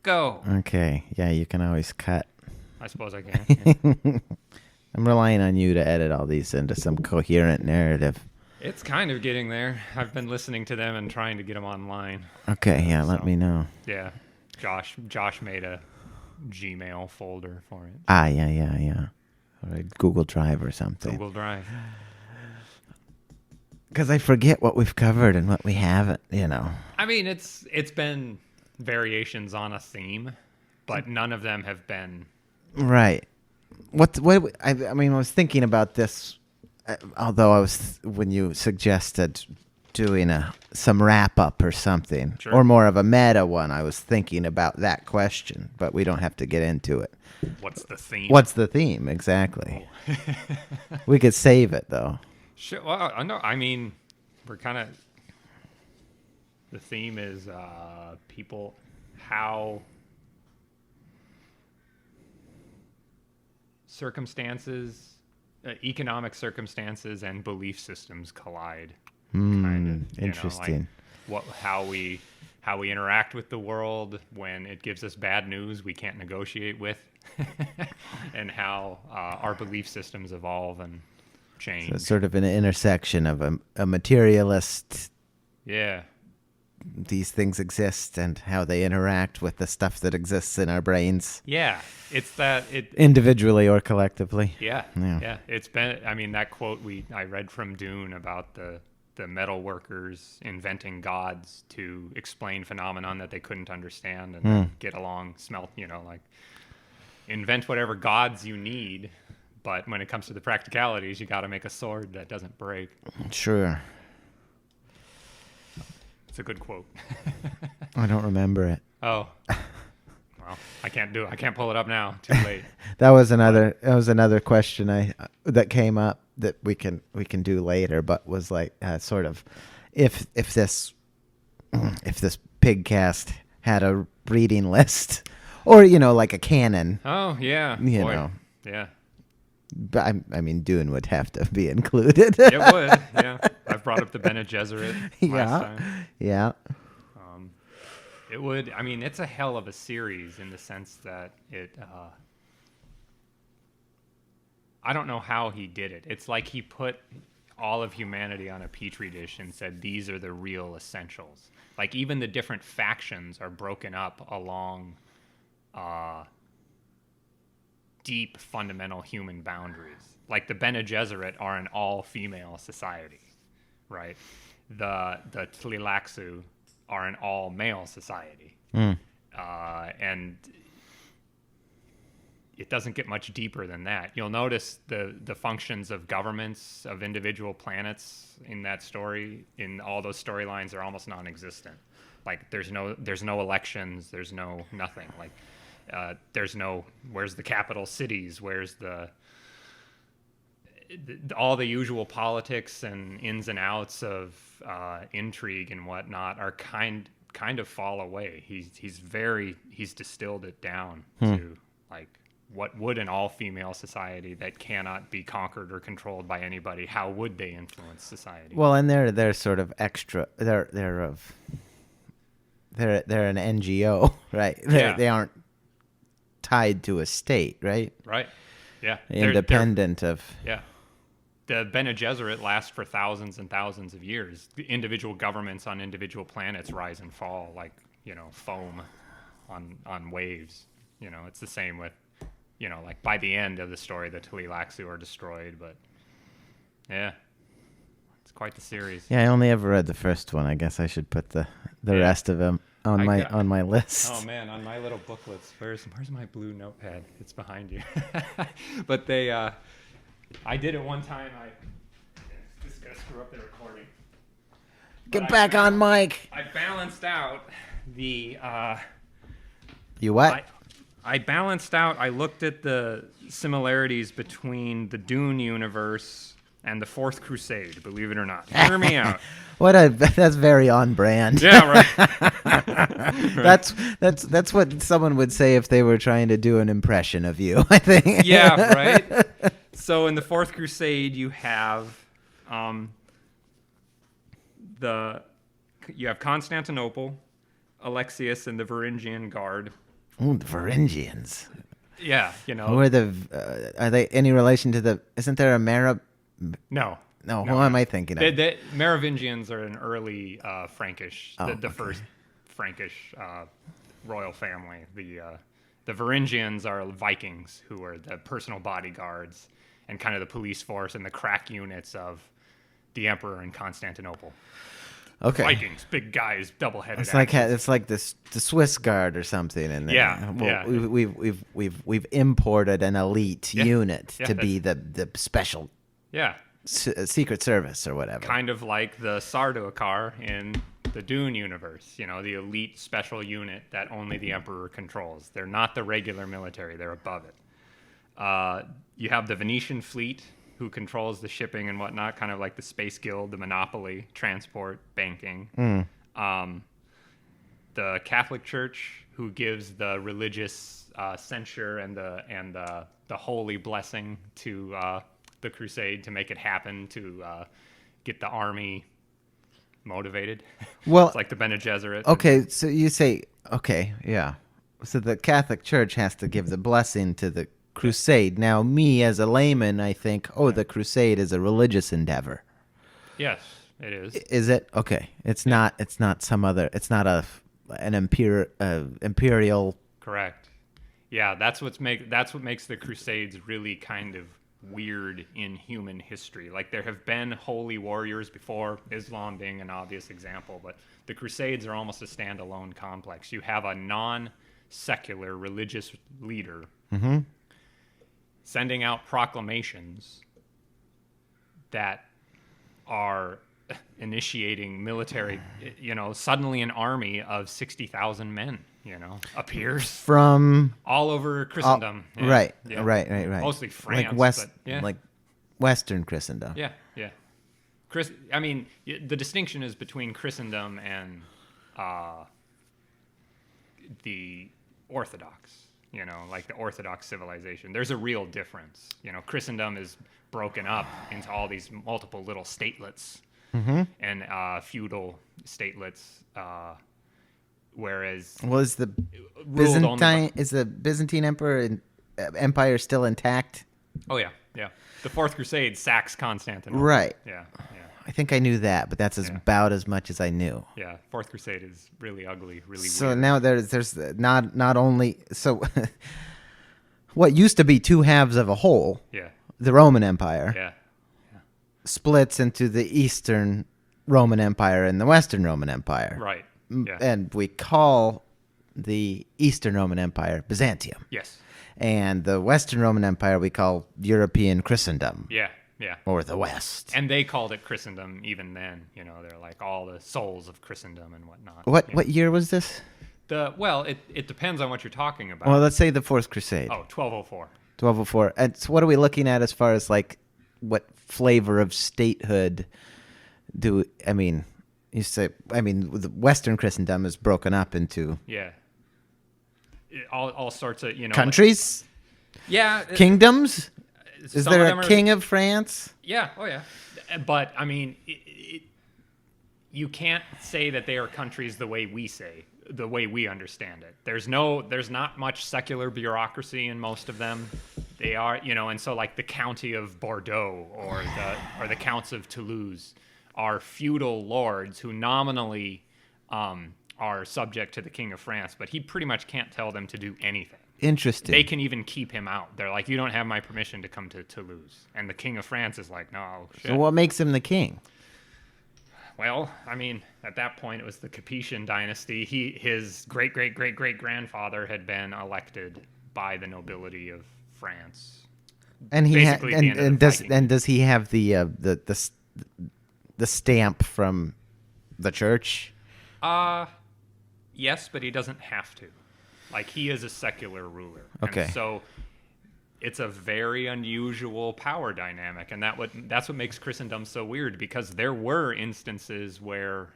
Go. Okay. Yeah, you can always cut. I suppose I can. Yeah. I'm relying on you to edit all these into some coherent narrative. It's kind of getting there. I've been listening to them and trying to get them online. Okay, yeah, let me know. Yeah. Josh made a Gmail folder for it. Yeah. Or a Google Drive or something. Google Drive. Because I forget what we've covered and what we haven't, I mean, it's been variations on a theme, but none of them have been Right. I was thinking about this, although when you suggested doing some wrap up or something, Sure. or more of a meta one, I was thinking about that question, but we don't have to get into it. What's the theme? What's the theme exactly? We could save it though. Sure. Well, I know. I mean, we're kind of. The theme is people, how circumstances, economic circumstances, and belief systems collide. Kind of, Interesting. How we interact with the world when it gives us bad news we can't negotiate with, and how our belief systems evolve and change. So it's sort of an intersection of a materialist. Yeah. These things exist and how they interact with the stuff that exists in our brains. Yeah, it's that individually or collectively. Yeah. It's been. I mean, that quote I read from Dune about the metal workers inventing gods to explain phenomenon that they couldn't understand and then get along. Invent whatever gods you need, but when it comes to the practicalities, you got to make a sword that doesn't break. Sure. It's a good quote. I don't remember it. Oh. Well, I can't pull it up now. Too late. That was another question that came up that we can do later, but was like sort of if this Pigcast had a reading list or like a canon. Oh yeah. You know. Yeah. But I mean, Dune would have to be included. It would, yeah. I've brought up the Bene Gesserit last time. Yeah. It would. I mean, it's a hell of a series in the sense that I don't know how he did it. It's like he put all of humanity on a petri dish and said, these are the real essentials. Like, even the different factions are broken up along deep fundamental human boundaries. Like the Bene Gesserit are an all-female society, right? The Tleilaxu are an all-male society. And it doesn't get much deeper than that. You'll notice the functions of governments of individual planets in that story, in all those storylines, are almost non-existent. Like there's no elections, there's no nothing. Like there's no, where's the capital cities, where's all the usual politics and ins and outs of intrigue and whatnot are kind of fall away. He's distilled it down to like, what would an all-female society that cannot be conquered or controlled by anybody, how would they influence society? Well, and they're sort of extra. They're an NGO, right? They aren't tied to a state, right? Right. Yeah. Independent of. Yeah. The Bene Gesserit last for thousands and thousands of years. The individual governments on individual planets rise and fall like, foam on waves. It's the same with, like by the end of the story, the Tleilaxu are destroyed, but yeah, it's quite the series. Yeah, I only ever read the first one. I guess I should put the rest of them on my list. Oh man, on my little booklets. Where's my blue notepad? It's behind you. But I did it one time. This is gonna screw up the recording. Get back on mic. I balanced out the. You what? I balanced out. I looked at the similarities between the Dune universe and the Fourth Crusade. Believe it or not, hear me out. That's very on brand. Yeah, right. That's what someone would say if they were trying to do an impression of you, I think. Yeah, right. So in the Fourth Crusade, you have Constantinople, Alexius and the Varangian Guard, Ooh, the Varangians. Yeah, Who are the? Are they any relation to the? Isn't there a no. No, who am I thinking of? The Merovingians are an early Frankish, the first Frankish royal family. The Varangians are Vikings, who are the personal bodyguards and kind of the police force and the crack units of the emperor in Constantinople. Okay. Vikings, big guys, double-headed. It's like the Swiss Guard or something. And Yeah. We've imported an elite unit to be the special Yeah. Secret Service or whatever. Kind of like the Sardaukar in the Dune universe, the elite special unit that only the Emperor controls. They're not the regular military, they're above it. You have the Venetian fleet, who controls the shipping and whatnot, kind of like the Space Guild, the Monopoly, transport, banking. The Catholic Church, who gives the religious censure and the holy blessing to the crusade to make it happen, to get the army motivated. Well, it's like the Bene Gesserit. Okay, so you say, yeah. So the Catholic Church has to give the blessing to the crusade. Now, me as a layman, I think, the crusade is a religious endeavor. Yes, it is. Is it? Okay. It's not some other. It's not an imperial. Correct. Yeah, that's what makes the Crusades really kind of weird in human history. Like, there have been holy warriors before, Islam being an obvious example, but the Crusades are almost a standalone complex. You have a non-secular religious leader sending out proclamations that are initiating military, suddenly an army of 60,000 men, appears from all over Christendom. Right. Mostly France. Like Western Christendom. Yeah. The distinction is between Christendom and the Orthodox. Like the Orthodox civilization. There's a real difference. Christendom is broken up into all these multiple little statelets and feudal statelets, whereas is the Byzantine empire still intact? Oh yeah. The Fourth Crusade sacks Constantinople. Right. Yeah. I think I knew that, but that's about as much as I knew. Yeah, Fourth Crusade is really ugly, really so weird. Now there's not only what used to be two halves of a whole. Yeah. The Roman Empire. Yeah. Splits into the Eastern Roman Empire and the Western Roman Empire. Right. Yeah. And we call the Eastern Roman Empire Byzantium. Yes. And the Western Roman Empire we call European Christendom. Yeah. Or the West. And they called it Christendom even then. They're like all the souls of Christendom and whatnot. What year was this? It depends on what you're talking about. Well, let's say the Fourth Crusade. 1204. 1204. And so what are we looking at as far as like what flavor of statehood the Western Christendom is broken up into all sorts of, countries? Kingdoms? Is there a king of France? Yeah. Oh, yeah. But, you can't say that they are countries the way we understand it. There's not much secular bureaucracy in most of them. They are, and so like the county of Bordeaux or the counts of Toulouse are feudal lords who nominally are subject to the King of France, but he pretty much can't tell them to do anything. Interesting. They can even keep him out. They're like, you don't have my permission to come to Toulouse. And the King of France is like, no, shit. So what makes him the king? Well, at that point, it was the Capetian dynasty. His great-great-great-great-grandfather had been elected by the nobility of France. And does he have the stamp from the church? Yes, but he doesn't have to. Like, he is a secular ruler. Okay. And so it's a very unusual power dynamic, and that's what makes Christendom so weird, because there were instances where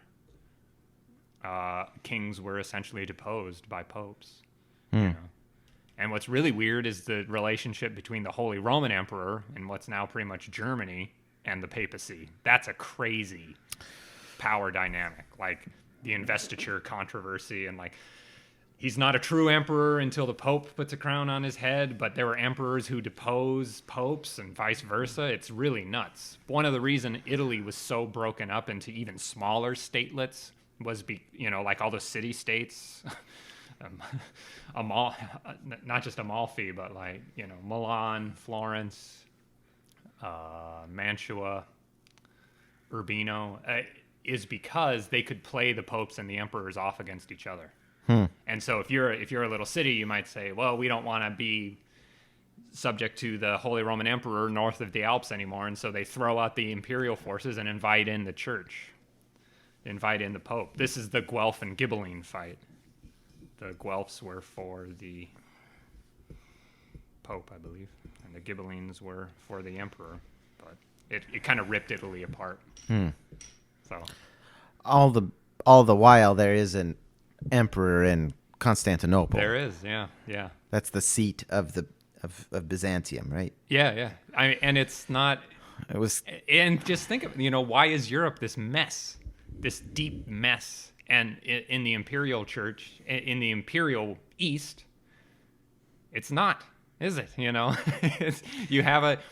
kings were essentially deposed by popes. And what's really weird is the relationship between the Holy Roman Emperor in what's now pretty much Germany and the papacy. That's a crazy power dynamic, like the investiture controversy and like he's not a true emperor until the Pope puts a crown on his head, but there were emperors who depose popes and vice versa. It's really nuts. One of the reasons Italy was so broken up into even smaller statelets was, like all the city states, not just Amalfi, but like, Milan, Florence, Mantua, Urbino, is because they could play the popes and the emperors off against each other. And so if you're a little city, you might say, well, we don't want to be subject to the Holy Roman Emperor north of the Alps anymore. And so they throw out the imperial forces and invite in the church, invite in the Pope. This is the Guelph and Ghibelline fight. The Guelphs were for the Pope, I believe, and the Ghibellines were for the emperor. But it kind of ripped Italy apart. So all the while there is an emperor in Constantinople. There is, yeah. That's the seat of Byzantium, right? Yeah. And it's not. It was. And just think of, why is Europe this mess, this deep mess? And in the imperial church, in the imperial East, it's not, is it?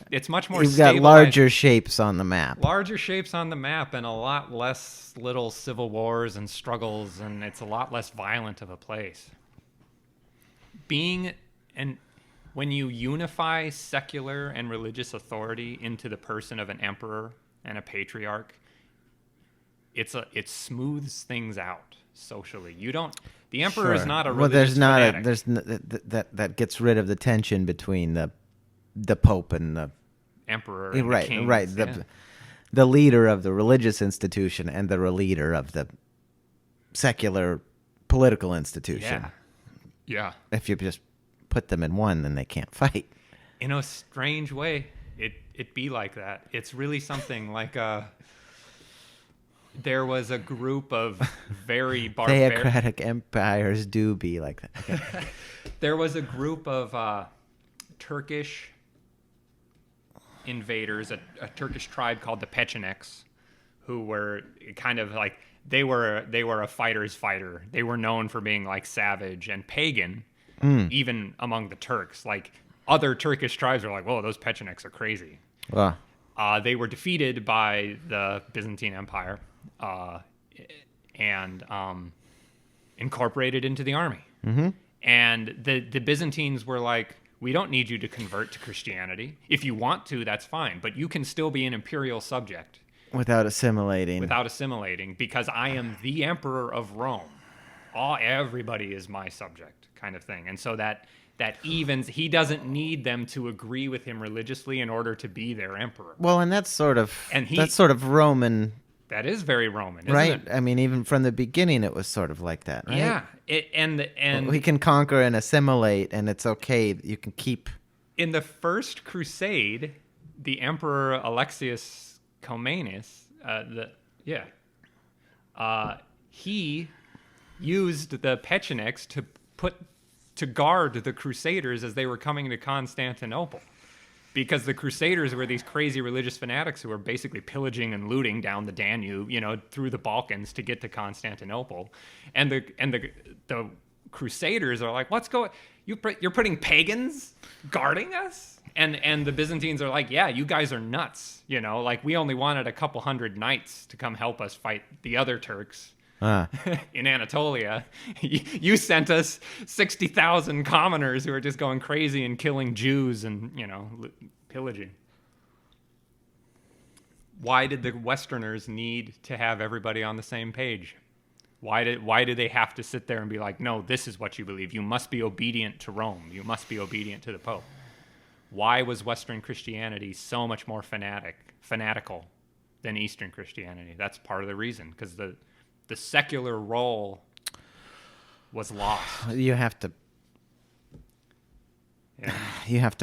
It's much more. You've got larger shapes on the map. Larger shapes on the map, and a lot less little civil wars and struggles, and it's a lot less violent of a place. When you unify secular and religious authority into the person of an emperor and a patriarch, it smooths things out socially. The emperor is not a religious fanatic. That gets rid of the tension between the Pope and the emperor and right, the kings. Right. The leader of the religious institution and the leader of the secular political institution. Yeah. If you just put them in one, then they can't fight. In a strange way, it be like that. It's really something like there was a group of very theocratic empires do be like that. Okay. There was a group of Turkish invaders, a Turkish tribe called the Pechenegs, who were kind of like they were a fighter's fighter. They were known for being like savage and pagan, even among the Turks. Like other Turkish tribes are like, whoa, those Pechenegs are crazy. Wow. They were defeated by the Byzantine Empire and incorporated into the army. Mm-hmm. And the Byzantines were like, we don't need you to convert to Christianity. If you want to, that's fine. But you can still be an imperial subject. Without assimilating, because I am the emperor of Rome. Everybody is my subject, kind of thing. And so that evens. He doesn't need them to agree with him religiously in order to be their emperor. Well, and that's sort of Roman. That is very Roman, isn't right? It? I mean, even from the beginning, it was sort of like that, right? Yeah, and we can conquer and assimilate, and it's okay. You can keep. In the First Crusade, the Emperor Alexius Comnenus, he used the Pechenegs to guard the Crusaders as they were coming to Constantinople. Because the Crusaders were these crazy religious fanatics who were basically pillaging and looting down the Danube, through the Balkans to get to Constantinople, and the Crusaders are like, "What's going? You're putting pagans guarding us?" And the Byzantines are like, "Yeah, you guys are nuts. Like we only wanted a couple hundred knights to come help us fight the other Turks." In Anatolia, you sent us 60,000 commoners who are just going crazy and killing Jews and pillaging. Why did the Westerners need to have everybody on the same page? Why do they have to sit there and be like, no, this is what you believe. You must be obedient to Rome. You must be obedient to the Pope. Why was Western Christianity so much more fanatical than Eastern Christianity? That's part of the reason, because the secular role was lost. You have to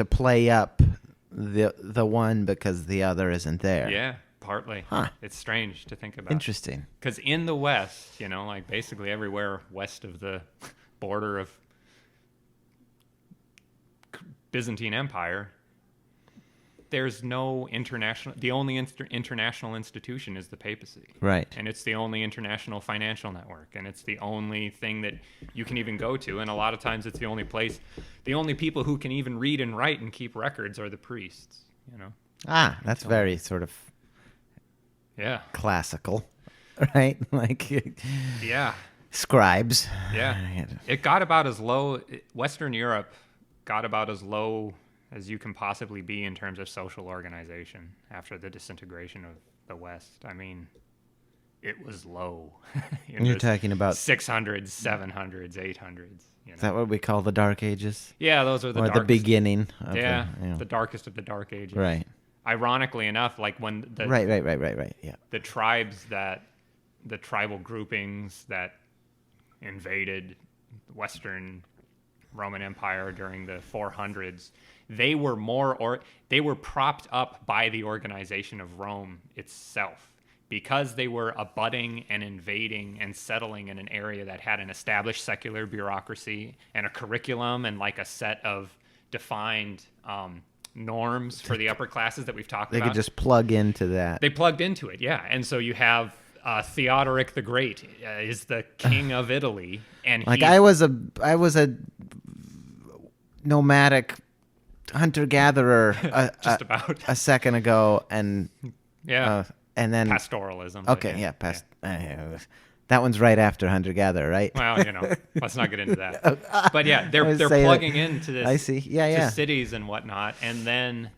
play up the one because the other isn't there. Yeah, partly. Huh. It's strange to think about. Interesting. Because in the West, like basically everywhere west of the border of Byzantine Empire, there's no international. The only international institution is the papacy, Right. and it's the only international financial network, and it's the only thing that you can even go to. And a lot of times, it's the only place. The only people who can even read and write and keep records are the priests. You know. Ah, that's very sort of Yeah. classical, right? Like Yeah. scribes. Yeah. It got about as low. Western Europe got about as low as you can possibly be in terms of social organization after the disintegration of the West. I mean, it was low. You're talking about 600s, 700s, 800s. You know? Is that what we call the Dark Ages? Yeah, those are the Or darkest, the beginning of Yeah, the the darkest of the Dark Ages. Right. Ironically enough, like when the Right. Yeah. the tribes the tribal groupings that invaded Western Roman Empire during the 400s, they were propped up by the organization of Rome itself, because they were abutting and invading and settling in an area that had an established secular bureaucracy and a curriculum and like a set of defined norms for the upper classes that we've talked They about. could just plug into that. They plugged into it, yeah. And so you have Theodoric the Great is the king of Italy, and Like I was a nomadic hunter gatherer just about a second ago, and yeah, and then pastoralism. but okay, yeah, that one's right after hunter gatherer, right? Well, let's not get into that. But yeah, I they're was saying plugging into this. I see. Yeah. To cities and whatnot, and then.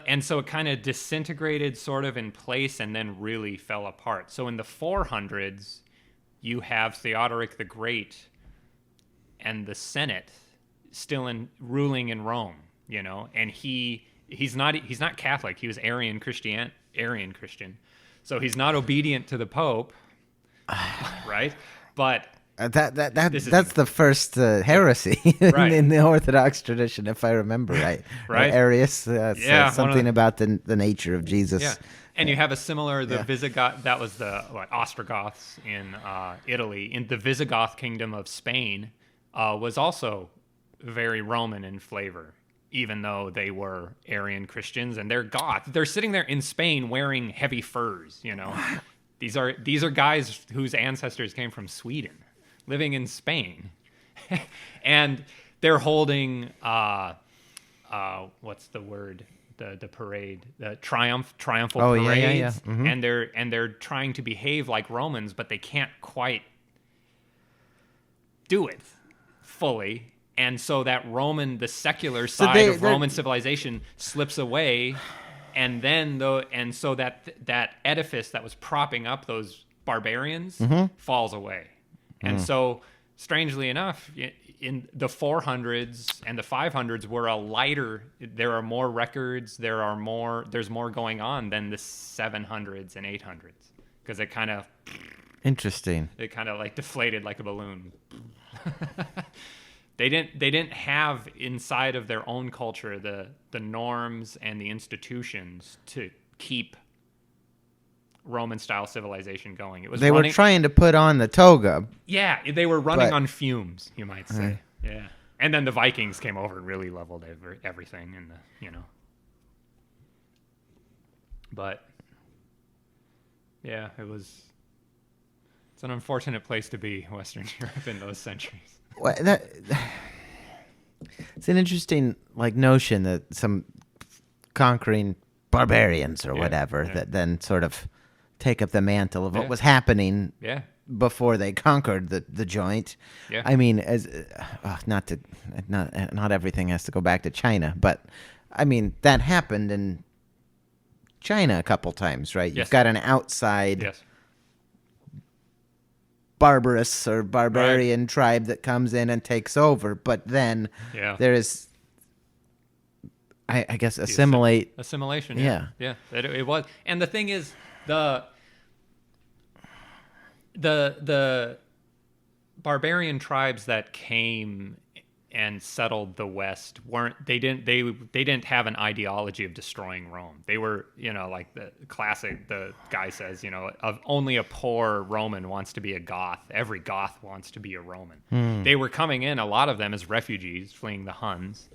And so it kind of disintegrated sort of in place and then really fell apart. So in the 400s, you have Theodoric the Great and the Senate still ruling in Rome, and he's not Catholic. He was Arian Christian. So he's not obedient to the Pope, right? But that's the first heresy Right. in the Orthodox tradition, if I remember right. Right. Arius said Yeah, something about the nature of Jesus. yeah. And you have a similar, Visigoth, that was the Ostrogoths in Italy. In the Visigoth kingdom of Spain was also very Roman in flavor, even though they were Arian Christians and they're Goth. They're sitting there in Spain wearing heavy furs, These are guys whose ancestors came from Sweden, living in Spain. And they're holding, what's the word? The parade, the triumphal parades, yeah. Mm-hmm. and they're trying to behave like Romans, but they can't quite do it fully, and so the secular side of Roman civilization slips away, and then so that edifice that was propping up those barbarians falls away, and so strangely enough, in the 400s and the 500s were a lighter. There are more records. There's more going on than the 700s and 800s, because it kind of Interesting. like deflated like a balloon. They didn't have inside of their own culture the norms and the institutions to keep Roman style civilization going. It was They were trying to put on the toga. Yeah, they were running But- on fumes, you might say. Yeah. And then the Vikings came over and really leveled everything in the. But yeah, it's an unfortunate place to be, Western Europe, in those centuries. Well, it's an interesting notion that some conquering barbarians or whatever that then sort of take up the mantle of what was happening Yeah. before they conquered the joint. Yeah. I mean, not everything has to go back to China, but I mean that happened in China a couple times, right? Yes. You've got an outside Yes. barbarous or barbarian tribe that comes in and takes over, but then there is, I guess, Assimilation. Yeah. Yeah. It was. And the thing is, the barbarian tribes that came and settled the West they didn't have an ideology of destroying Rome. They were, like the guy says, of only a poor Roman wants to be a Goth. Every Goth wants to be a Roman. They were coming in, a lot of them as refugees fleeing the Huns.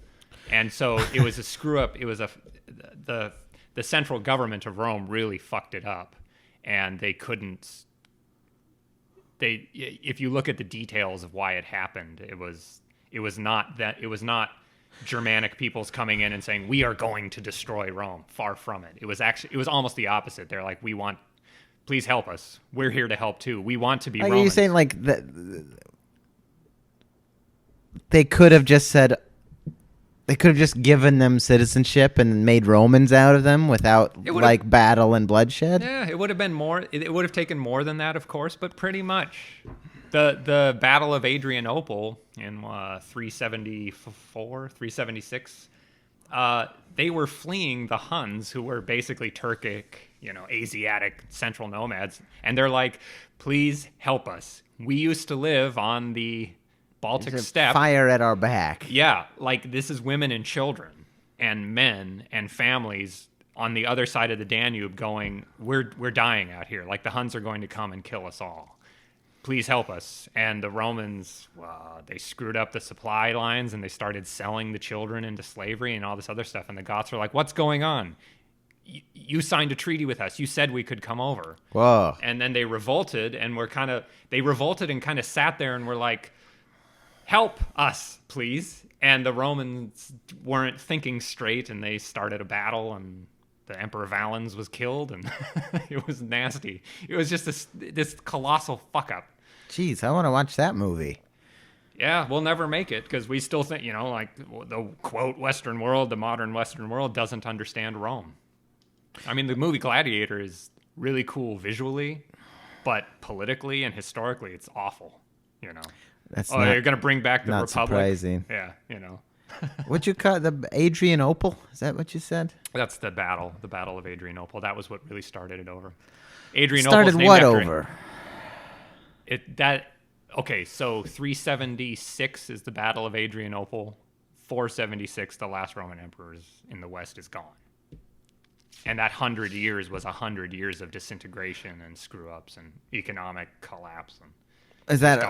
And so it was a screw up. It was the central government of Rome really fucked it up, and they couldn't. If you look at the details of why it happened, it was not Germanic peoples coming in and saying we are going to destroy Rome. Far from it. It was almost the opposite. They're like, please help us. We're here to help too. We want to be Are Romans. you saying like they could have just said? They could have just given them citizenship and made Romans out of them without like battle and bloodshed. Yeah, it would have been more. It would have taken more than that, of course, but pretty much. The Battle of Adrianople in 374, 376, they were fleeing the Huns, who were basically Turkic, Asiatic central nomads, and they're like, please help us. We used to live on the Baltic steppe. Fire at our back. Yeah, like this is women and children and men and families on the other side of the Danube going, we're dying out here. Like the Huns are going to come and kill us all. Please help us. And the Romans, they screwed up the supply lines and they started selling the children into slavery and all this other stuff. And the Goths were like, what's going on? You signed a treaty with us. You said we could come over. Whoa. And then they revolted and kind of sat there and were like, help us, please. And the Romans weren't thinking straight, and they started a battle, and the Emperor Valens was killed, and it was nasty. It was just this colossal fuck-up. Jeez, I want to watch that movie. Yeah, we'll never make it, because we still think, like the, quote, Western world, the modern Western world, doesn't understand Rome. I mean, the movie Gladiator is really cool visually, but politically and historically, it's awful, That's you're going to bring back the not Republic? Surprising. Yeah, What'd you call the Adrianople? Is that what you said? That's the Battle of Adrianople. That was what really started it over. Adrianople Started what over? Okay, so 376 is the Battle of Adrianople. 476, the last Roman emperor in the West is gone. And that 100 years was 100 years of disintegration and screw-ups and economic collapse. Is that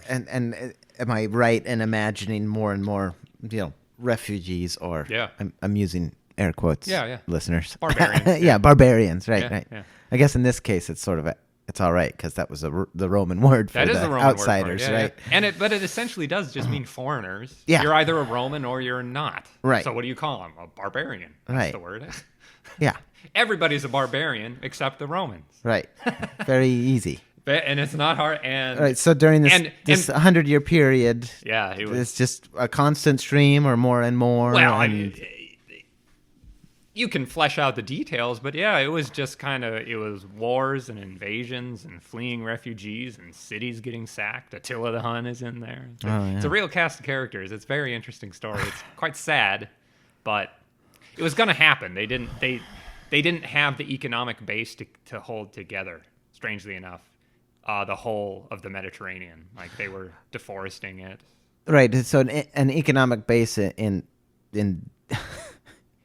and am I right in imagining more and more refugees or I'm using air quotes listeners barbarians barbarians right yeah. I guess in this case it's sort of it's all right because that was the Roman word for the outsiders, right? And but it essentially does just mean foreigners. Yeah, you're either a Roman or you're not, right? So what do you call them? A barbarian. That's right. The word. Yeah, everybody's a barbarian except the Romans. Right. Very easy. And it's not hard. And right. So during this 100-year period, it's just a constant stream, or more and more. Well, I mean, you can flesh out the details, but it was just it was wars and invasions and fleeing refugees and cities getting sacked. Attila the Hun is in there. It's a real cast of characters. It's a very interesting story. It's quite sad, but it was going to happen. They didn't have the economic base to hold together. Strangely enough. The whole of the Mediterranean, like they were deforesting it. Right. So an economic base in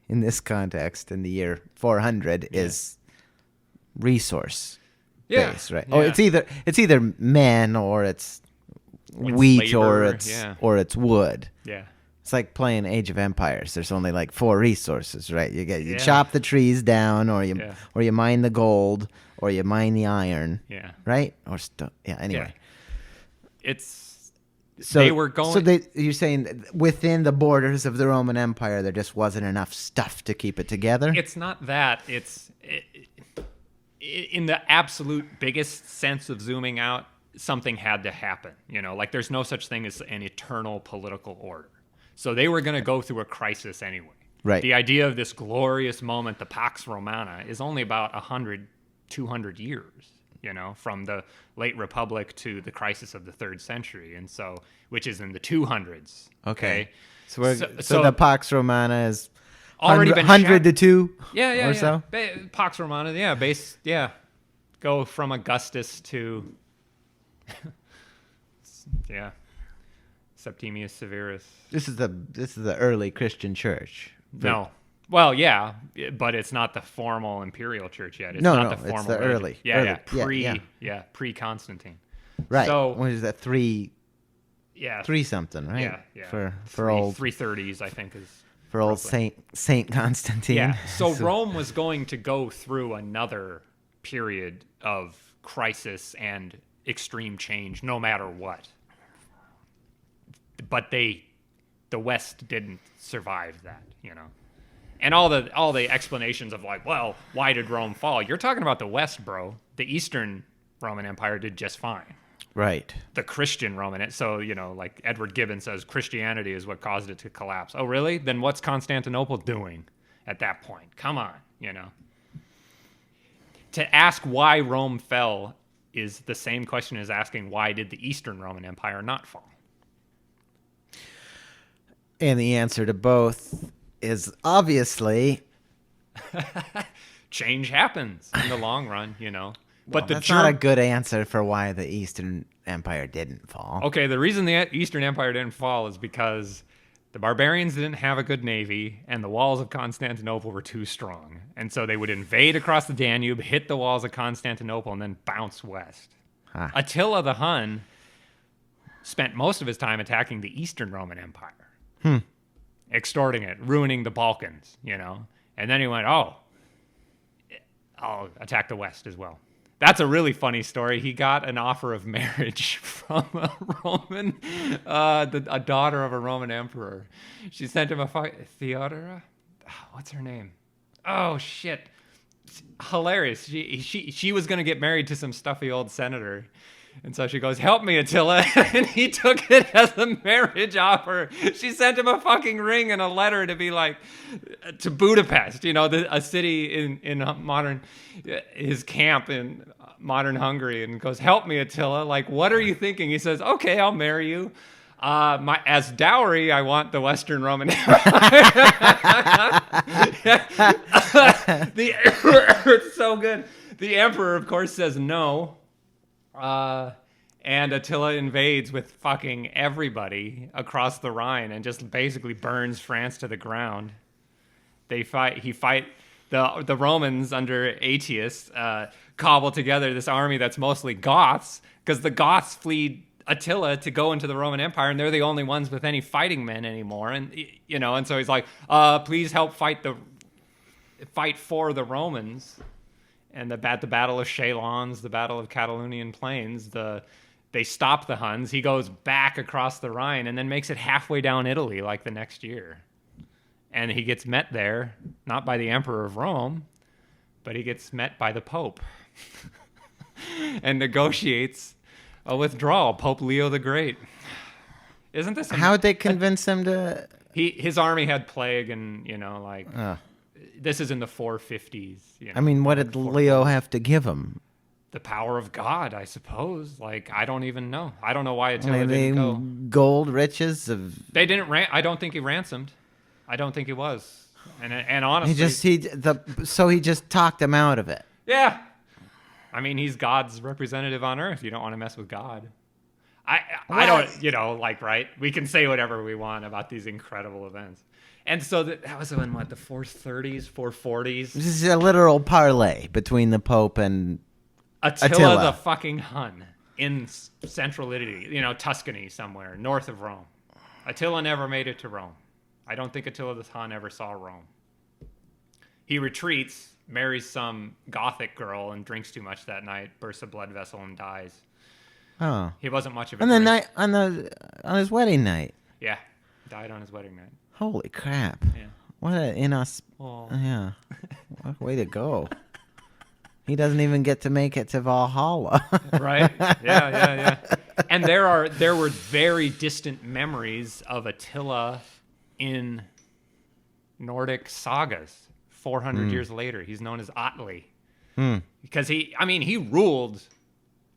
this context, in the year 400, is resource base, right? Yeah. Oh, it's either men or it's wheat labor, or it's wood. Yeah. It's like playing Age of Empires. There's only like 4 resources, right? You chop the trees down, or you mine the gold, or you mine the iron. Yeah. Right? Or anyway. Yeah. They were going. So you're saying that within the borders of the Roman Empire, there just wasn't enough stuff to keep it together? It's not that. In the absolute biggest sense of zooming out, something had to happen. Like there's no such thing as an eternal political order. So they were going to go through a crisis anyway. Right. The idea of this glorious moment, the Pax Romana, is only about 100, 200 years, from the late Republic to the crisis of the 3rd century, and so which is in the 200s. Okay. So the Pax Romana is already been 100 to 2 or so? Pax Romana, go from Augustus to Septimius Severus. This is the early Christian church. No. Well, yeah, but it's not the formal imperial church yet. It's it's the early. Pre-Constantine. Right. So what is that? 3 something, right? Yeah. For old 330s, I think is. For old Brooklyn. Saint Constantine. Yeah. So Rome was going to go through another period of crisis and extreme change, no matter what. But the West didn't survive that, you know. And all the explanations of like, well, why did Rome fall? You're talking about the West, bro. The Eastern Roman Empire did just fine. Right. The Christian Roman, so, you know, like Edward Gibbon says, Christianity is what caused it to collapse. Oh, really? Then what's Constantinople doing at that point? Come on, you know. To ask why Rome fell is the same question as asking why did the Eastern Roman Empire not fall? And the answer to both is obviously Change happens in the long run, you know. But that's not a good answer for why the Eastern Empire didn't fall. Okay, the reason the Eastern Empire didn't fall is because the barbarians didn't have a good navy and the walls of Constantinople were too strong. And so they would invade across the Danube, hit the walls of Constantinople, and then bounce west. Huh. Attila the Hun spent most of his time attacking the Eastern Roman Empire, extorting it, ruining the Balkans, you know. And then he went, oh, I'll attack the West as well. That's a really funny story. He got an offer of marriage from a Roman, a daughter of a Roman emperor. She sent him Theodora? Oh, what's her name? Oh, shit. Hilarious. She was going to get married to some stuffy old senator. And so she goes, help me, Attila. And he took it as a marriage offer. She sent him a fucking ring and a letter to be like, to Budapest, you know, a city in modern, his camp in modern Hungary, and goes, help me, Attila. Like, what are you thinking? He says, okay, I'll marry you. As dowry, I want the Western Roman Empire. It's so good. The emperor, of course, says no. And Attila invades with fucking everybody across the Rhine and just basically burns France to the ground. He fight the Romans under Aetius, cobble together this army that's mostly Goths, because the Goths flee Attila to go into the Roman Empire, and they're the only ones with any fighting men anymore. And, you know, and so he's like, please help fight for the Romans. And the Battle of Chalons, the Battle of Catalonian Plains, they stop the Huns. He goes back across the Rhine and then makes it halfway down Italy like the next year. And he gets met there, not by the Emperor of Rome, but he gets met by the Pope and negotiates a withdrawal, Pope Leo the Great. Isn't this... How'd they convince him to... His army had plague and, you know, like... This is in the 450s. You know, I mean, what did Leo have to give him? The power of God, I suppose. Like, I don't even know. I don't know why Attila didn't go. Gold, riches of... They didn't. I don't think he ransomed. I don't think he was. And honestly, so he just talked him out of it. Yeah. I mean, he's God's representative on earth. You don't want to mess with God. I don't. You know, like, right? We can say whatever we want about these incredible events. And so that was in, what, the 430s, 440s? This is a literal parlay between the Pope and Attila the fucking Hun in central Italy, you know, Tuscany somewhere, north of Rome. Attila never made it to Rome. I don't think Attila the Hun ever saw Rome. He retreats, marries some Gothic girl, and drinks too much that night, bursts a blood vessel, and dies. Oh. He wasn't much of a on his wedding night. Yeah, died on his wedding night. Holy crap! Yeah. What yeah, what a way to go! He doesn't even get to make it to Valhalla. Right? Yeah. And there were very distant memories of Attila in Nordic sagas. 400 years later, he's known as Atli because he ruled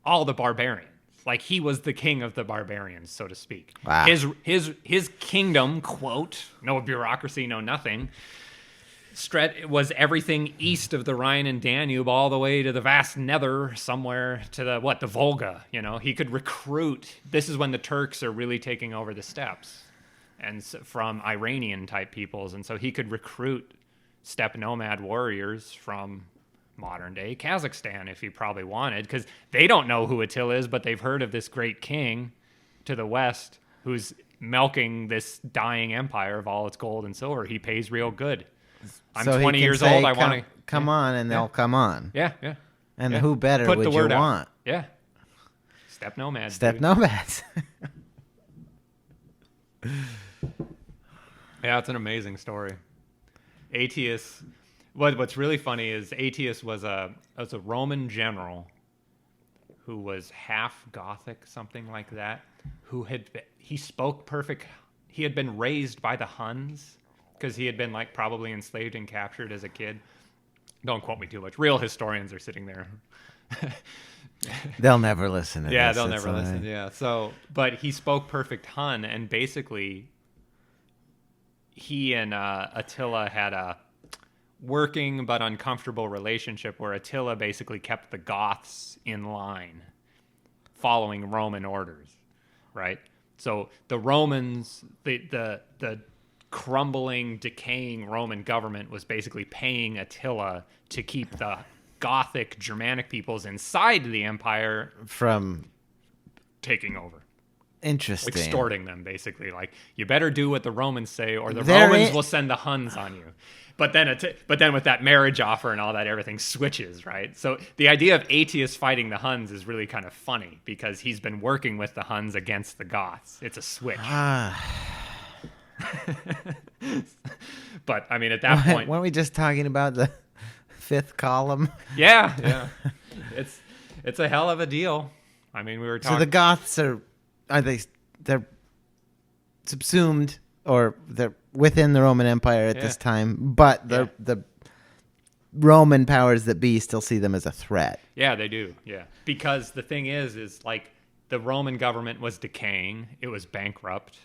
all the barbarians. Like, he was the king of the barbarians, so to speak. Wow. His kingdom, quote, no bureaucracy, no nothing, was everything east of the Rhine and Danube all the way to the vast nether somewhere to the Volga. You know, he could recruit. This is when the Turks are really taking over the steppes and from Iranian type peoples. And so he could recruit steppe nomad warriors from modern day Kazakhstan if he probably wanted, because they don't know who Attila is, but they've heard of this great king to the west who's milking this dying empire of all its gold and silver. He pays real good. I'm So he 20 can years say, old. I want to come on, and they'll come on. Yeah, yeah. And yeah. who better Put would the you word out. want? Yeah. Step nomads. Step dude. nomads. Yeah, it's an amazing story. Aetius. What's really funny is Aetius was a Roman general who was half Gothic, something like that. He spoke perfect. He had been raised by the Huns because he had been like probably enslaved and captured as a kid. Don't quote me too much. Real historians are sitting there. They'll never listen to Yeah, this. they'll It's never all listen. right. Yeah. So, but he spoke perfect Hun, and basically, he and Attila had a working but uncomfortable relationship where Attila basically kept the Goths in line, following Roman orders, right? So the Romans, the crumbling, decaying Roman government was basically paying Attila to keep the Gothic Germanic peoples inside the empire From taking over, interesting. extorting them, basically. Like, you better do what the Romans say, or the There Romans i- will send the Huns on you. But then with that marriage offer and all that, everything switches, right? So the idea of Aetius fighting the Huns is really kind of funny because he's been working with the Huns against the Goths. It's a switch. But I mean, at that point, Weren't we just talking about the fifth column? yeah, it's a hell of a deal. I mean, we were So talking. the Goths they're subsumed, or they're within the Roman Empire at this Yeah. time, but the Roman powers that be still see them as a threat. Yeah, they do. Yeah. Because the thing is like the Roman government was decaying. It was bankrupt.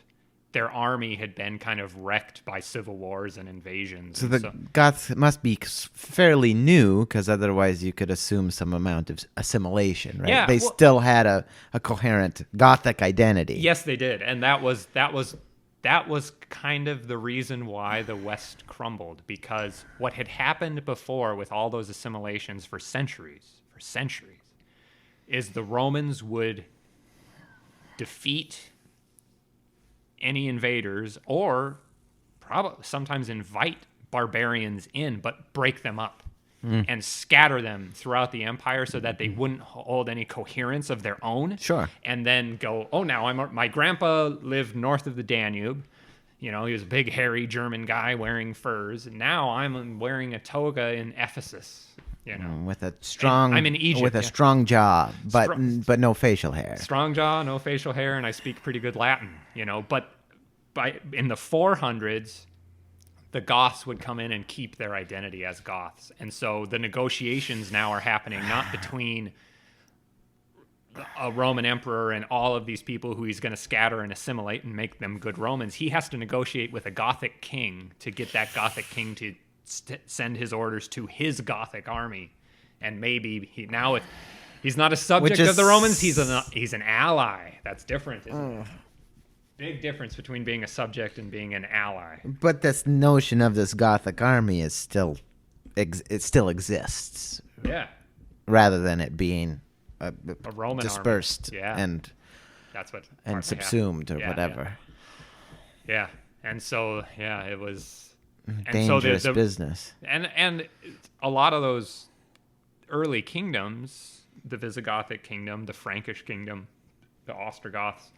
Their army had been kind of wrecked by civil wars and invasions. So and the Goths must be fairly new, because otherwise you could assume some amount of assimilation, right? Yeah, They well- still had a coherent Gothic identity. Yes, they did. And that was kind of the reason why the West crumbled, because what had happened before with all those assimilations for centuries, is the Romans would defeat any invaders, or probably sometimes invite barbarians in, but break them up and scatter them throughout the empire so that they wouldn't hold any coherence of their own. Sure. And then go, oh, now my grandpa lived north of the Danube. You know, he was a big, hairy German guy wearing furs. And now I'm wearing a toga in Ephesus. You know, With a strong, I'm in Egypt, with a yeah. strong jaw, but Strong- but no facial hair. strong jaw, no facial hair, and I speak pretty good Latin, you know. But in the 400s, the Goths would come in and keep their identity as Goths. And so the negotiations now are happening not between a Roman emperor and all of these people who he's going to scatter and assimilate and make them good Romans. He has to negotiate with a Gothic king to get that Gothic king to send his orders to his Gothic army. And maybe he's not a subject Which of the is- Romans. He's an ally. That's different, isn't it? Big difference between being a subject and being an ally. But this notion of this Gothic army is still, it still exists, Yeah, rather than it being a Roman dispersed army. Yeah, and that's what and partly subsumed happened. or Yeah, whatever. Yeah, and so it was and Dangerous so business. and a lot of those early kingdoms, the Visigothic kingdom, the Frankish kingdom, the Ostrogoths,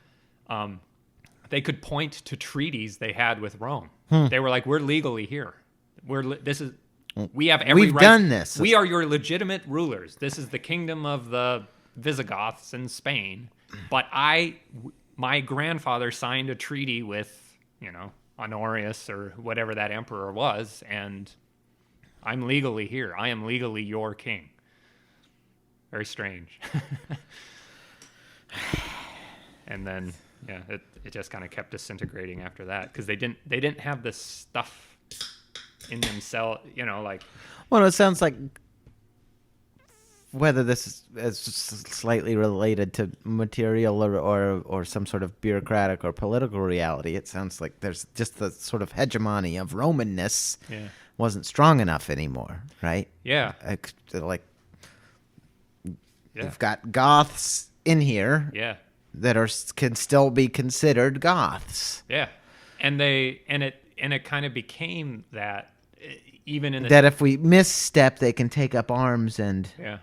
they could point to treaties they had with Rome. They were like, "We're legally here. We have every We've right. done this. We are your legitimate rulers. This is the kingdom of the Visigoths in Spain. But my grandfather signed a treaty with, you know, Honorius or whatever that emperor was, and I'm legally here. I am legally your king." Very strange. And then, yeah, it just kind of kept disintegrating after that, because they didn't have this stuff in themselves, you know, like, Well, it sounds like, whether this is slightly related to material or some sort of bureaucratic or political reality, it sounds like there's just the sort of hegemony of Romanness yeah, wasn't strong enough anymore, right? yeah, Like, yeah, you've got Goths in here. yeah, that can still be considered Goths. Yeah, and it kind of became that even in the That if we misstep, they can take up arms and yeah,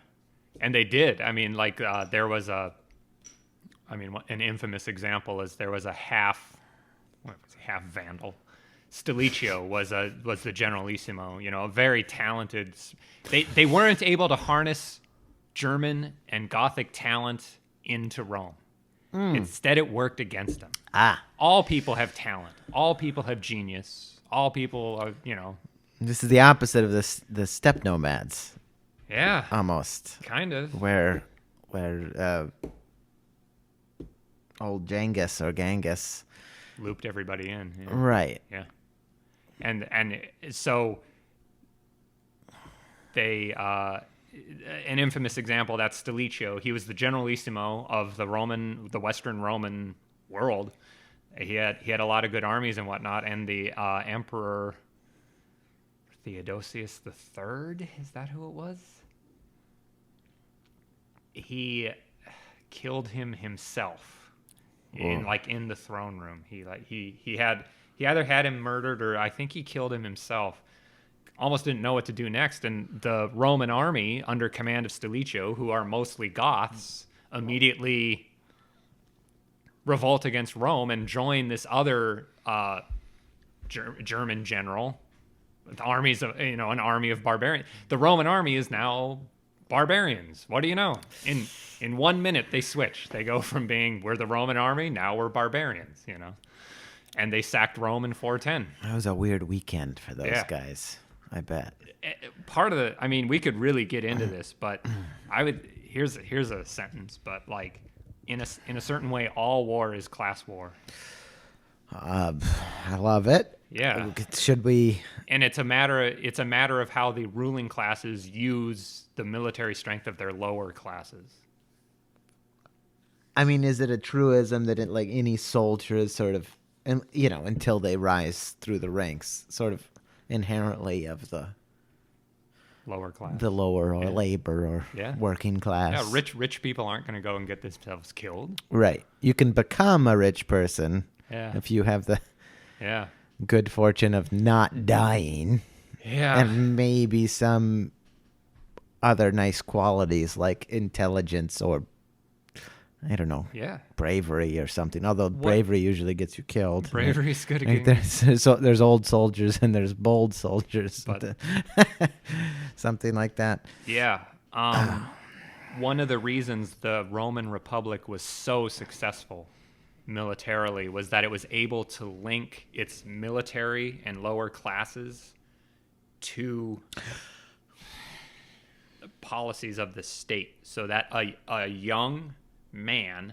and they did. I mean, like there was an infamous example is there was a half vandal. Stilicho was the generalissimo. You know, a very talented. They weren't able to harness German and Gothic talent into Rome. Instead, it worked against them. All people have talent. All people have genius. All people are, this is the opposite of the steppe nomads, Yeah, almost, kind of. where old Genghis Looped everybody in. Yeah. right. Yeah, and so they an infamous example, that's Stilicho. He was the generalissimo of the Western Roman world. He had a lot of good armies and whatnot, and the Emperor Theodosius III, is that who it was? He killed him himself in the throne room. He either had him murdered or I think he killed him himself. Almost didn't know what to do next, and the Roman army under command of Stilicho, who are mostly Goths, immediately revolt against Rome and join this other German general with armies of an army of barbarians. The Roman army is now barbarians. What do you know? In 1 minute they switch. They go from being we're the Roman army, now we're barbarians. And they sacked Rome in 410. That was a weird weekend for those guys, I bet. We could really get into this, but here's a sentence, but like in a certain way, all war is class war. I love it. Yeah. Should we? And it's a matter of how the ruling classes use the military strength of their lower classes. I mean, is it a truism that like any soldier is sort of, until they rise through the ranks, sort of inherently of the lower class, the lower or labor or working class? Yeah, rich people aren't going to go and get themselves killed. Right. You can become a rich person if you have the good fortune of not dying. Yeah. And maybe some other nice qualities like intelligence or, I don't know, bravery or something. Although bravery usually gets you killed. Bravery's good again. There's old soldiers and there's bold soldiers. But something like that. Yeah. One of the reasons the Roman Republic was so successful militarily was that it was able to link its military and lower classes to the policies of the state, so that a young man,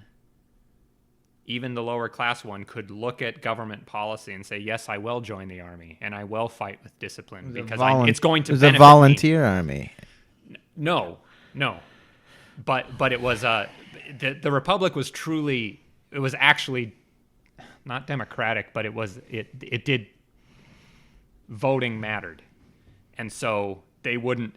even the lower class one, could look at government policy and say, yes, I will join the army and I will fight with discipline because it's going to benefit me. It was a volunteer army. No. But it was the Republic was truly, it was actually not democratic, but it did, voting mattered. And so they wouldn't,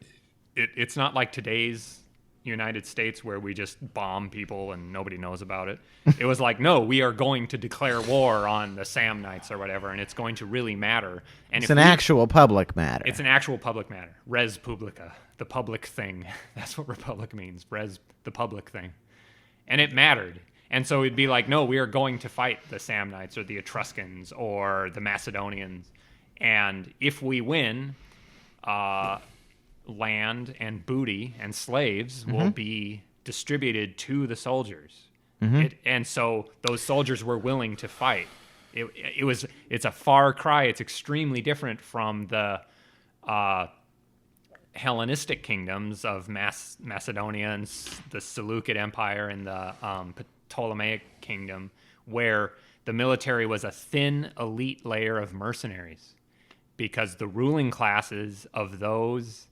it's not like today's United States where we just bomb people and nobody knows about it. It was like, no, we are going to declare war on the Samnites or whatever, and it's going to really matter. And it's an actual public matter. It's an actual public matter. Res publica, the public thing. That's what republic means. Res, the public thing. And it mattered. And so it'd be like, no, we are going to fight the Samnites or the Etruscans or the Macedonians. And if we win, land and booty and slaves will be distributed to the soldiers. And so those soldiers were willing to fight. It's a far cry. It's extremely different from the Hellenistic kingdoms of Macedonia and the Seleucid Empire and the Ptolemaic kingdom, where the military was a thin elite layer of mercenaries, because the ruling classes of those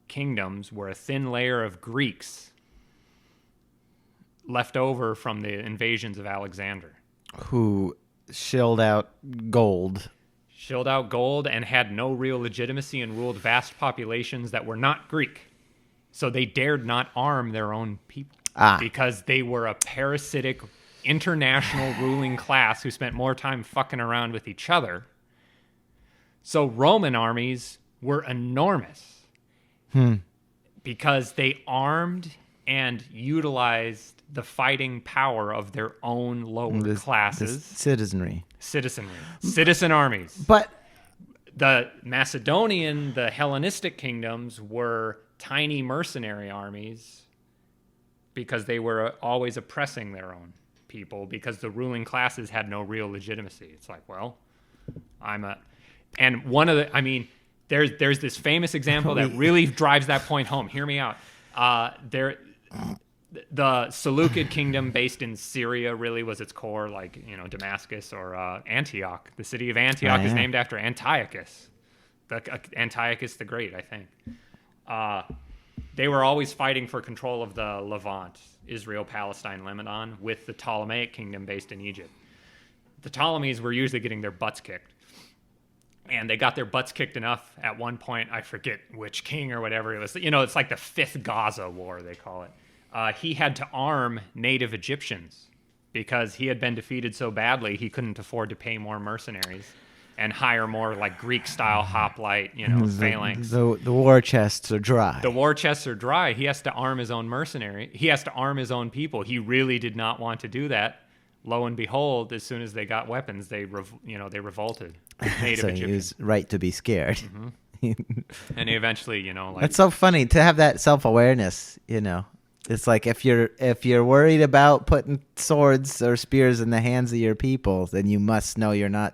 kingdoms were a thin layer of Greeks left over from the invasions of Alexander, who shilled out gold and had no real legitimacy and ruled vast populations that were not Greek. So they dared not arm their own people. because they were a parasitic international ruling class who spent more time fucking around with each other. So Roman armies were enormous because they armed and utilized the fighting power of their own lower classes. Citizenry. Citizen armies. But The Macedonian, the Hellenistic kingdoms were tiny mercenary armies because they were always oppressing their own people because the ruling classes had no real legitimacy. It's like, well, and one of the, I mean, there's this famous example that really drives that point home. Hear me out. The Seleucid kingdom based in Syria really was its core, like, Damascus or Antioch. The city of Antioch is named after Antiochus, Antiochus the Great, I think. They were always fighting for control of the Levant, Israel, Palestine, Lebanon, with the Ptolemaic kingdom based in Egypt. The Ptolemies were usually getting their butts kicked. And they got their butts kicked enough at one point, I forget which king or whatever it was. It's like the Fifth Gaza War, they call it. He had to arm native Egyptians because he had been defeated so badly he couldn't afford to pay more mercenaries and hire more like Greek-style hoplite, phalanx. The war chests are dry. The war chests are dry. He has to arm his own mercenary. He has to arm his own people. He really did not want to do that. Lo and behold, as soon as they got weapons, they revolted. Native So Egyptians. he was right to be scared. And he eventually, That's so funny to have that self-awareness, It's like if you're worried about putting swords or spears in the hands of your people, then you must know you're not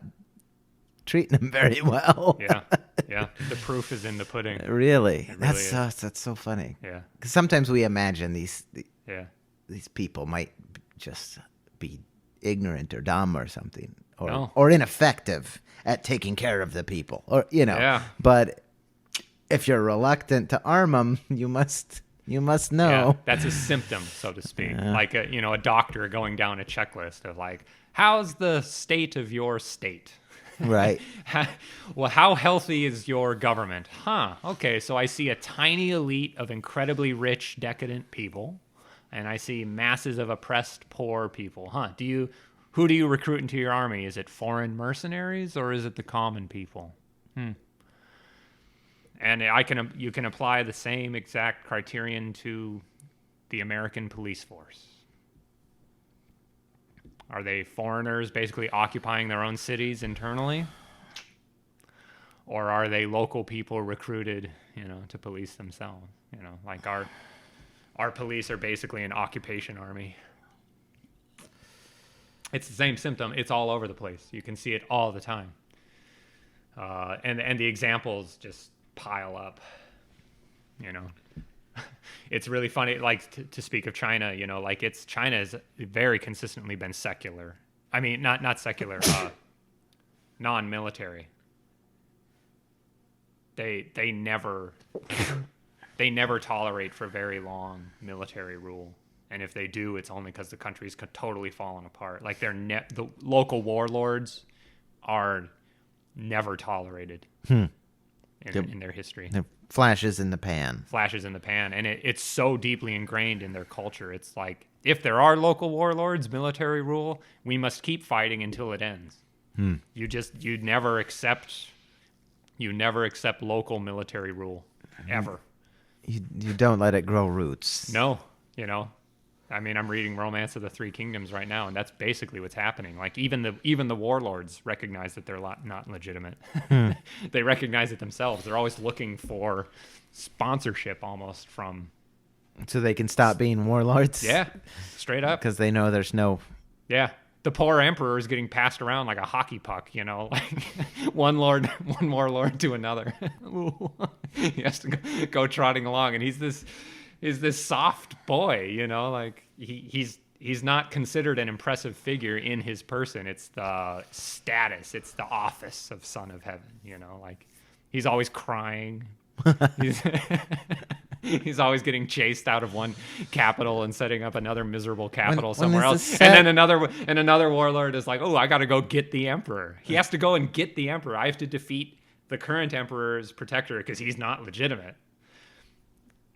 treating them very well. Yeah. The proof is in the pudding. Really, It that's really that's so funny. Yeah. Because sometimes we imagine these people might just be ignorant or dumb or something, or ineffective at taking care of the people, or Yeah. But if you're reluctant to arm them, you must know. Yeah, that's a symptom, so to speak. Like a doctor going down a checklist of like, how's the state of your state? Right. Well, how healthy is your government? Okay, so I see a tiny elite of incredibly rich, decadent people, and I see masses of oppressed, poor people. Who do you recruit into your army? Is it foreign mercenaries or is it the common people? And you can apply the same exact criterion to the American police force. Are they foreigners basically occupying their own cities internally? Or are they local people recruited, to police themselves? Like our police are basically an occupation army. It's the same symptom. It's all over the place. You can see it all the time. And the examples just pile up. It's really funny, like to speak of China, China has very consistently been secular. I mean, not secular, non-military. They never tolerate for very long military rule. And if they do, it's only because the country's totally fallen apart. Like the local warlords are never tolerated in their history. They're flashes in the pan. Flashes in the pan, and it's so deeply ingrained in their culture. It's like, if there are local warlords, military rule, we must keep fighting until it ends. You never accept local military rule ever. You don't let it grow roots. No, I mean, I'm reading Romance of the Three Kingdoms right now, and that's basically what's happening. Like even the warlords recognize that they're not legitimate. They recognize it themselves. They're always looking for sponsorship, almost from. So they can stop being warlords. Yeah, straight up. Because they know there's no. Yeah, the poor emperor is getting passed around like a hockey puck. Like one warlord to another. He has to go trotting along, and he's this soft boy, like he's not considered an impressive figure in his person. It's the status, it's the office of Son of Heaven, like he's always crying. He's always getting chased out of one capital and setting up another miserable capital somewhere else. And then another warlord is like, oh, I got to go get the emperor. He has to go and get the emperor. I have to defeat the current emperor's protector because he's not legitimate.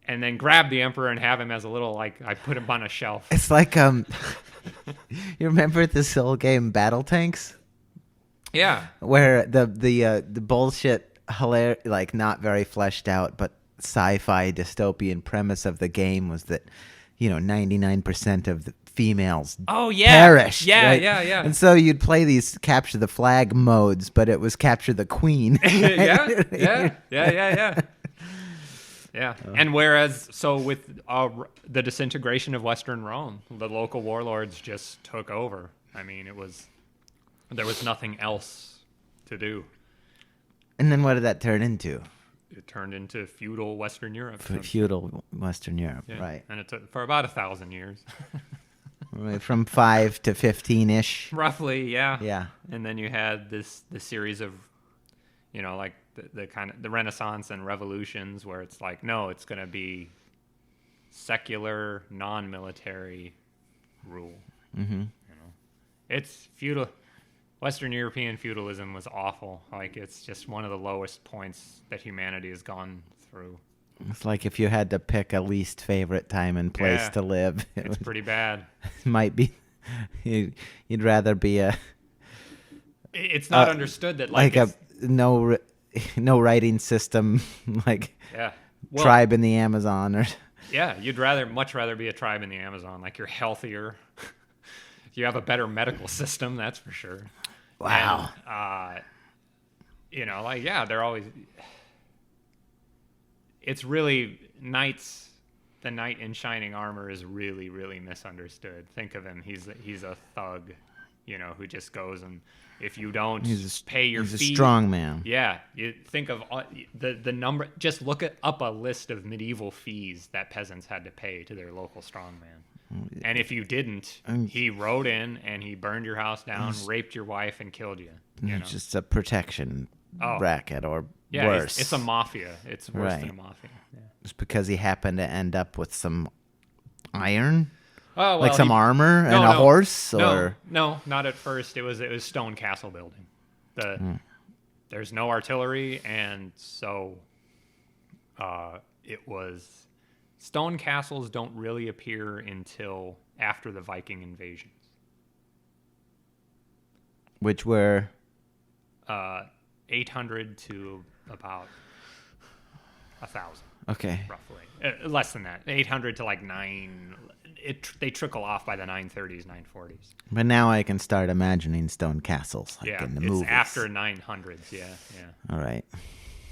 and then grab the emperor and have him as a little, like, I put him on a shelf. It's like you remember this old game Battle Tanks, Yeah. where the bullshit like not very fleshed out but sci-fi dystopian premise of the game was that 99% of the females Oh yeah. perished. Yeah, right? yeah. And so you'd play these capture the flag modes, but it was capture the queen. yeah. Yeah. And whereas, so with the disintegration of Western Rome, the local warlords just took over. I mean, there was nothing else to do. And then what did that turn into? It turned into feudal Western Europe. Feudal Western Europe, Yeah. right? And it took for about 1,000 years. Right, from 5 to 15-ish. Roughly, yeah. Yeah. And then you had the series of, like the kind of the Renaissance and revolutions where it's like, no, it's going to be secular, non-military rule. Mm-hmm. It's feudal. Western European feudalism was awful. Like, it's just one of the lowest points that humanity has gone through. It's like if you had to pick a least favorite time and place Yeah. to live. It's pretty bad. Might be. You'd rather be It's not understood that like it's, no writing system, like yeah. Well, tribe in the Amazon or. Yeah, you'd much rather be a tribe in the Amazon. Like, you're healthier. You have a better medical system, that's for sure. Wow. And, like, yeah, they're always. It's really knights. The knight in shining armor is really, really misunderstood. Think of him. He's a thug, who just goes, and if you don't pay your He's fee, a strong man. Yeah, you think of the number. Just look up a list of medieval fees that peasants had to pay to their local strongman. And if you didn't, he rode in and he burned your house down, raped your wife, and killed you. It's just a protection racket or Yeah, worse. it's a mafia. It's worse than a Right. mafia. Yeah. Just because he happened to end up with some iron, Oh, well, like some armor and No, a no. horse, or No, not at first. It was stone castle building. There's no artillery, and so it was. Stone castles don't really appear until after the Viking invasions. which were 800 to about 1,000, okay. roughly. Less than that. 800 to like 9. They trickle off by the 930s, 940s. But now I can start imagining stone castles like Yeah, in the it's movies. after 900s. Yeah. All right.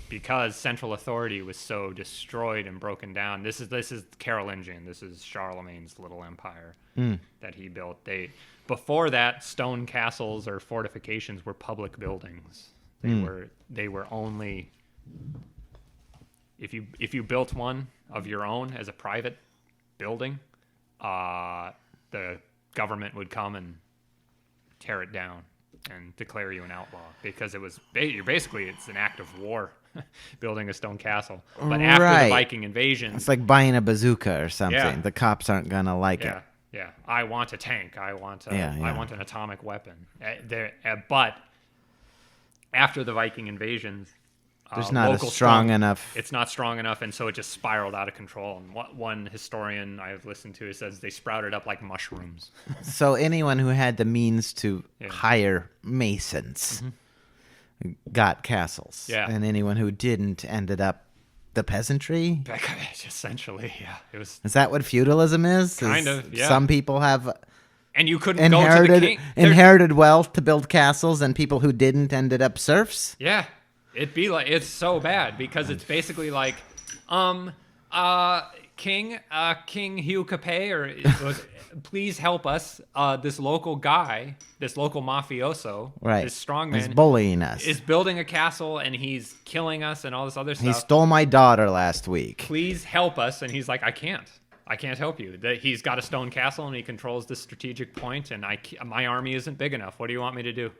Because central authority was so destroyed and broken down. This is Carolingian. This is Charlemagne's little empire that he built. Before that, stone castles or fortifications were public buildings. They were only if you built one of your own as a private building, the government would come and tear it down and declare you an outlaw because it's an act of war building a stone castle. But after Right. the Viking invasion, It's like buying a bazooka or something. Yeah. The cops aren't gonna like yeah, it. yeah, I want a tank. I want Yeah. I want an atomic weapon. But after the Viking invasions, There's not a local strong enough. It's not strong enough, and so it just spiraled out of control. And one historian I've listened to says they sprouted up like mushrooms. So anyone who had the means to Yeah. hire masons got castles. Yeah. And anyone who didn't ended up the peasantry. Essentially, yeah, it was. Is that what feudalism is? Kind of, yeah. Some people have And you couldn't go to the king. inherited wealth to build castles, and people who didn't ended up serfs. Yeah, it's so bad because it's basically like, King Hugh Capet, or please help us. This local guy, this local mafioso, Right. this He's strongman, bullying us. is building a castle and he's killing us and all this other He stuff. stole my daughter last week. Please help us. And he's like, I can't help you. He's got a stone castle and he controls this strategic point, and my army isn't big enough. What do you want me to do?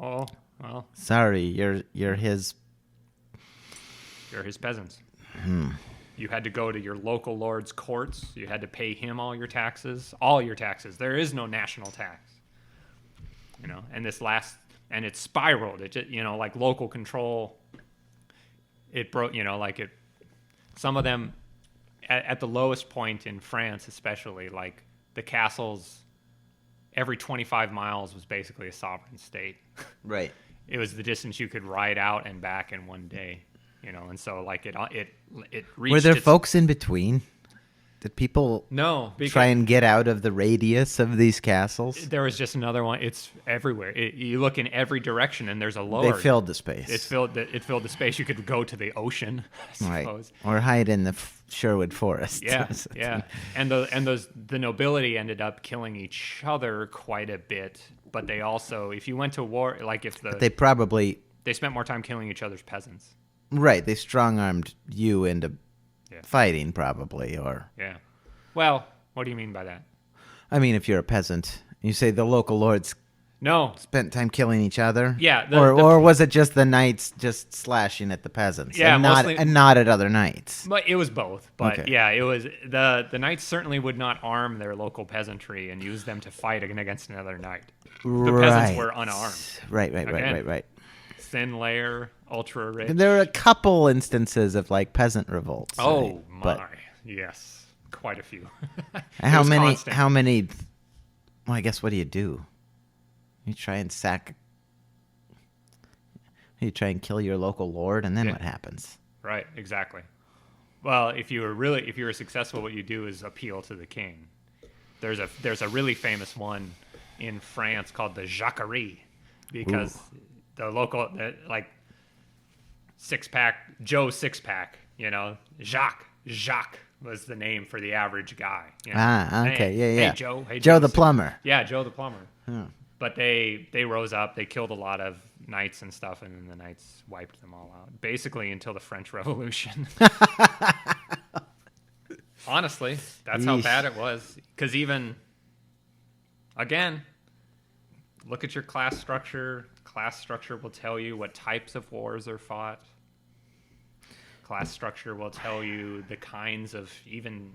Oh, well, Sorry, you're his. you're his peasants. You had to go to your local lord's courts. You had to pay him all your taxes. There is no national tax. And and it spiraled. It just, like local control. It broke, some of them, at the lowest point in France, especially, like the castles, every 25 miles was basically a sovereign state. Right. It was the distance you could ride out and back in one day, and so like it reached. Were there its, folks in between? Did people No, because try and get out of the radius of these castles? there was just another one. It's everywhere. You look in every direction, and there's a They lower. filled the space. It filled the space. You could go to the ocean, I Right. suppose. Or hide in the Sherwood Forest. Yeah, yeah. And the nobility ended up killing each other quite a bit. But they also, if you went to war, like if They probably, they spent more time killing each other's peasants. right, they strong-armed you into Yeah. fighting probably, or... Yeah. Well, what do you mean by that? I mean, if you're a peasant, you say the local lords No. spent time killing each other? Yeah, Or was it just the knights just slashing at the peasants? Yeah, and mostly- not at other knights? But it was both. But Okay. yeah, it was the knights certainly would not arm their local peasantry and use them to fight against another knight. The peasants were unarmed. Right. Again. Thin layer, ultra rich. There are a couple instances of like peasant revolts. Oh right? my, But yes, quite a few. how It was many? constant. How many? Well, I guess what do? You try and sack. You try and kill your local lord, and then Yeah. what happens? Right, exactly. Well, if you were successful, what you do is appeal to the king. There's a really famous one in France called the Jacquerie, because the local like Joe six pack, Jacques was the name for the average guy. Ah, okay, Hey, yeah. Hey Joe. Hey Joe the Six- plumber. Yeah, Joe the plumber. Huh. But they rose up, they killed a lot of knights and stuff, and then the knights wiped them all out. Basically until the French Revolution. Honestly, that's how Yeesh. bad it was. Because even, again, look at your class structure. Class structure will tell you what types of wars are fought. Class structure will tell you the kinds of even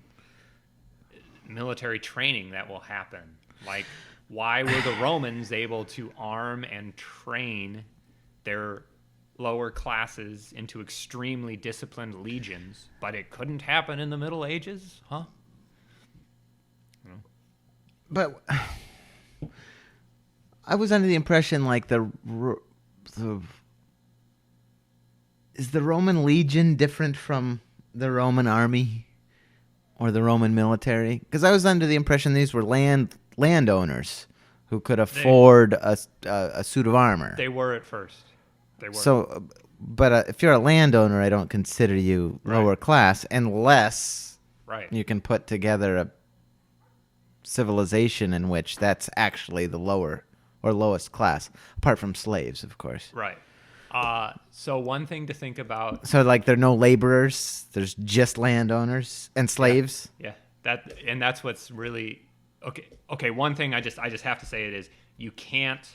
military training that will happen. Like, why were the Romans able to arm and train their lower classes into extremely disciplined legions, but it couldn't happen in the Middle Ages? Huh? But I was under the impression like is the Roman legion different from the Roman army or the Roman military? Because I was under the impression these were landowners who could afford a suit of armor. They were at first. They were. So, but if you're a landowner, I don't consider you lower class unless right. you can put together a civilization in which that's actually the lower or lowest class, apart from slaves, of course. Right. So one thing to think about. So, like, there are no laborers. There's just landowners and slaves. Yeah. That's what's really okay. Okay. One thing I just have to say it is you can't.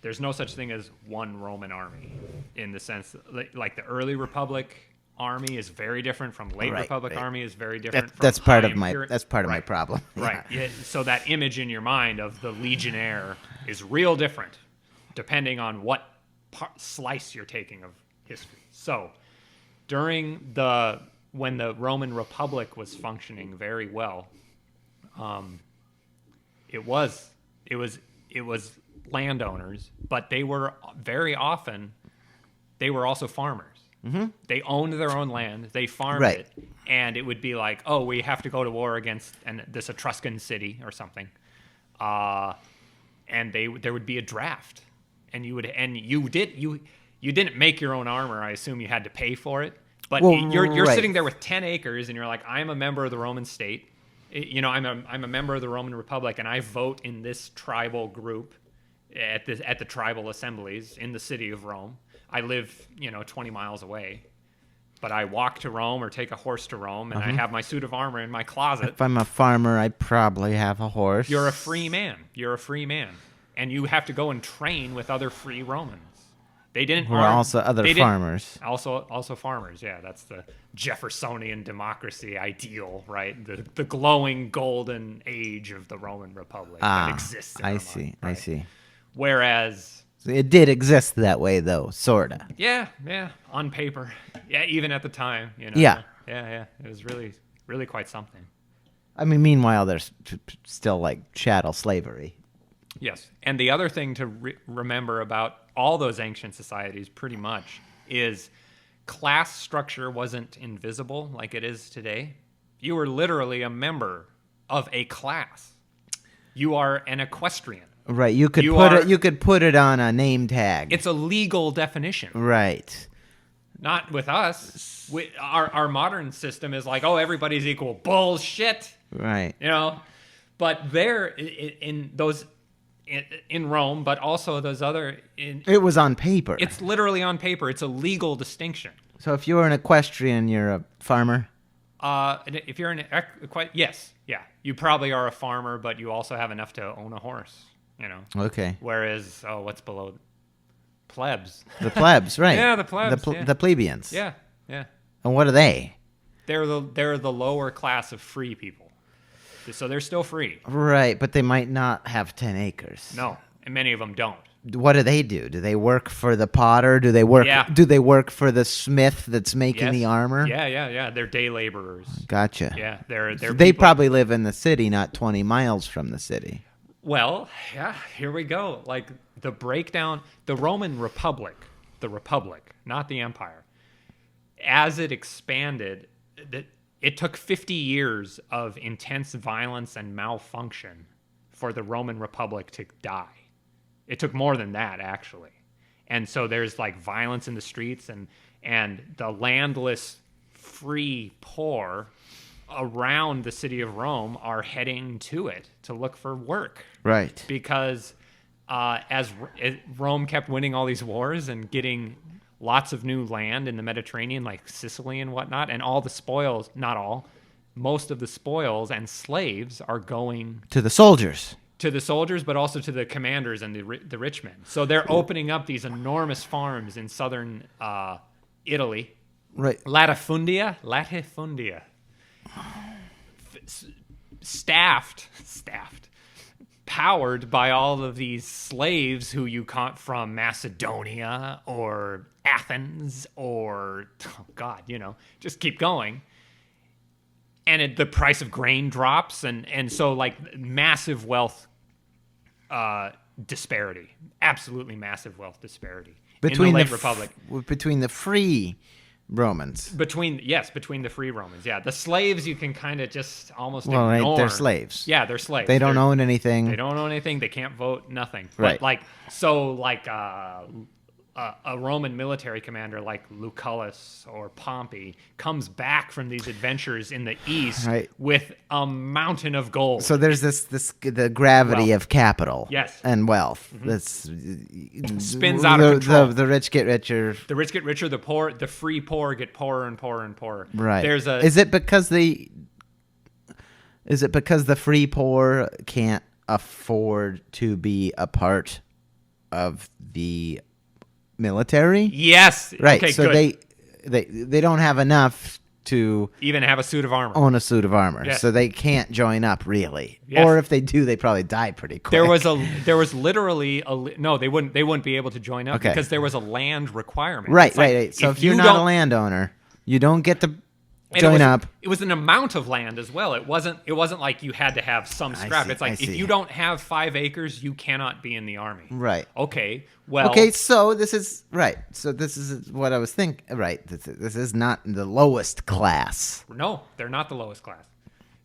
There's no such thing as one Roman army, in the sense like the early Republic army is very different from late Right, Republic right. army is very different. from That's part high of my. Imperi- That's part of my Right. problem. Right. Yeah. So that image in your mind of the legionnaire is real different, depending on what slice you're taking of history. So, when the Roman Republic was functioning very well, it was landowners, but they were very often also farmers. Mm-hmm. They owned their own land, they farmed Right. it, and it would be like, oh, we have to go to war against this Etruscan city or something, and there would be a draft, and you didn't make your own armor. I assume you had to pay for it, but Well, you're right. sitting there with 10 acres, and you're like, I'm a member of the Roman state. I'm a member of the Roman Republic, and I vote in this tribal group at the tribal assemblies in the city of Rome. I live, 20 miles away, but I walk to Rome or take a horse to Rome, and I have my suit of armor in my closet. If I'm a farmer, I probably have a horse. You're a free man. And you have to go and train with other free Romans. They didn't. Who are also other they didn't- farmers. Also farmers. Yeah, that's the Jeffersonian democracy ideal, right? The glowing golden age of the Roman Republic that exists. In I our see. mind, I right? see. Whereas, It did exist that way, though, sorta. yeah, on paper, yeah, even at the time, Yeah. Yeah. It was really, really quite something. I mean, meanwhile, there's still like chattel slavery. Yes. And the other thing to remember about all those ancient societies, pretty much, is class structure wasn't invisible like it is today. You were literally a member of a class. You are an equestrian. Right. You could put it on a name tag. It's a legal definition. Right. Not with us. Our modern system is like, oh, everybody's equal. Bullshit. Right. You know? But there, in those... in Rome, but also those other... It was on paper. It's literally on paper. It's a legal distinction. So if you're an equestrian, you're a farmer? If you're yes. Yeah. You probably are a farmer, but you also have enough to own a horse, you know? Okay. Whereas, what's below? Plebs. The plebs, right. Yeah, the plebs. The plebeians. Yeah. And what are they? They're the lower class of free people. So they're still free. Right, but they might not have 10 acres. No, and many of them don't. What do they do? Do they work for the potter? Do they work? Yeah. Do they work for the smith that's making the armor? Yeah. They're day laborers. Gotcha. Yeah, they're They probably live in the city, not 20 miles from the city. Well, yeah, here we go. Like the breakdown, the Roman Republic, not the empire, as it expanded, it took 50 years of intense violence and malfunction for the Roman Republic to die. It took more than that, actually. And so there's like violence in the streets, and the landless, free poor around the city of Rome are heading to it to look for work. Right. Because Rome kept winning all these wars and getting lots of new land in the Mediterranean, like Sicily and whatnot, and all the spoils, not all, most of the spoils and slaves are going to the soldiers. To the soldiers, but also to the commanders and the rich men. So they're opening up these enormous farms in southern Italy. Right. Latifundia. Staffed, powered by all of these slaves who you caught from Macedonia or Athens or, just keep going. And the price of grain drops, and so like massive wealth disparity, absolutely massive wealth disparity between in the late Republic. Between the free Romans. Between the free Romans. Yeah, the slaves you can kind of just almost ignore. Right, they're slaves. Yeah, they're slaves. They don't own anything. They don't own anything. They can't vote. Nothing. Right. But a Roman military commander like Lucullus or Pompey comes back from these adventures in the east with a mountain of gold. So there's the gravity of capital, and wealth. Mm-hmm. That's spins out of control. The rich get richer. The rich get richer. The free poor get poorer and poorer and poorer. Right. Is it because the free poor can't afford to be a part of the military? Yes. Right. Okay, so good. they don't have enough to even have a suit of armor. Own a suit of armor. Yes. So they can't join up really. Yes. Or if they do, they probably die pretty quick. There was literally no, they wouldn't be able to join up because there was a land requirement. Right. So if you're not a landowner, you don't get to join up. It was an amount of land as well. It wasn't like you had to have some scrap. It's like if you don't have 5 acres, you cannot be in the army. Right. Okay. Well. Okay. So this is right. So this is what I was thinking. Right. This is not the lowest class. No, they're not the lowest class.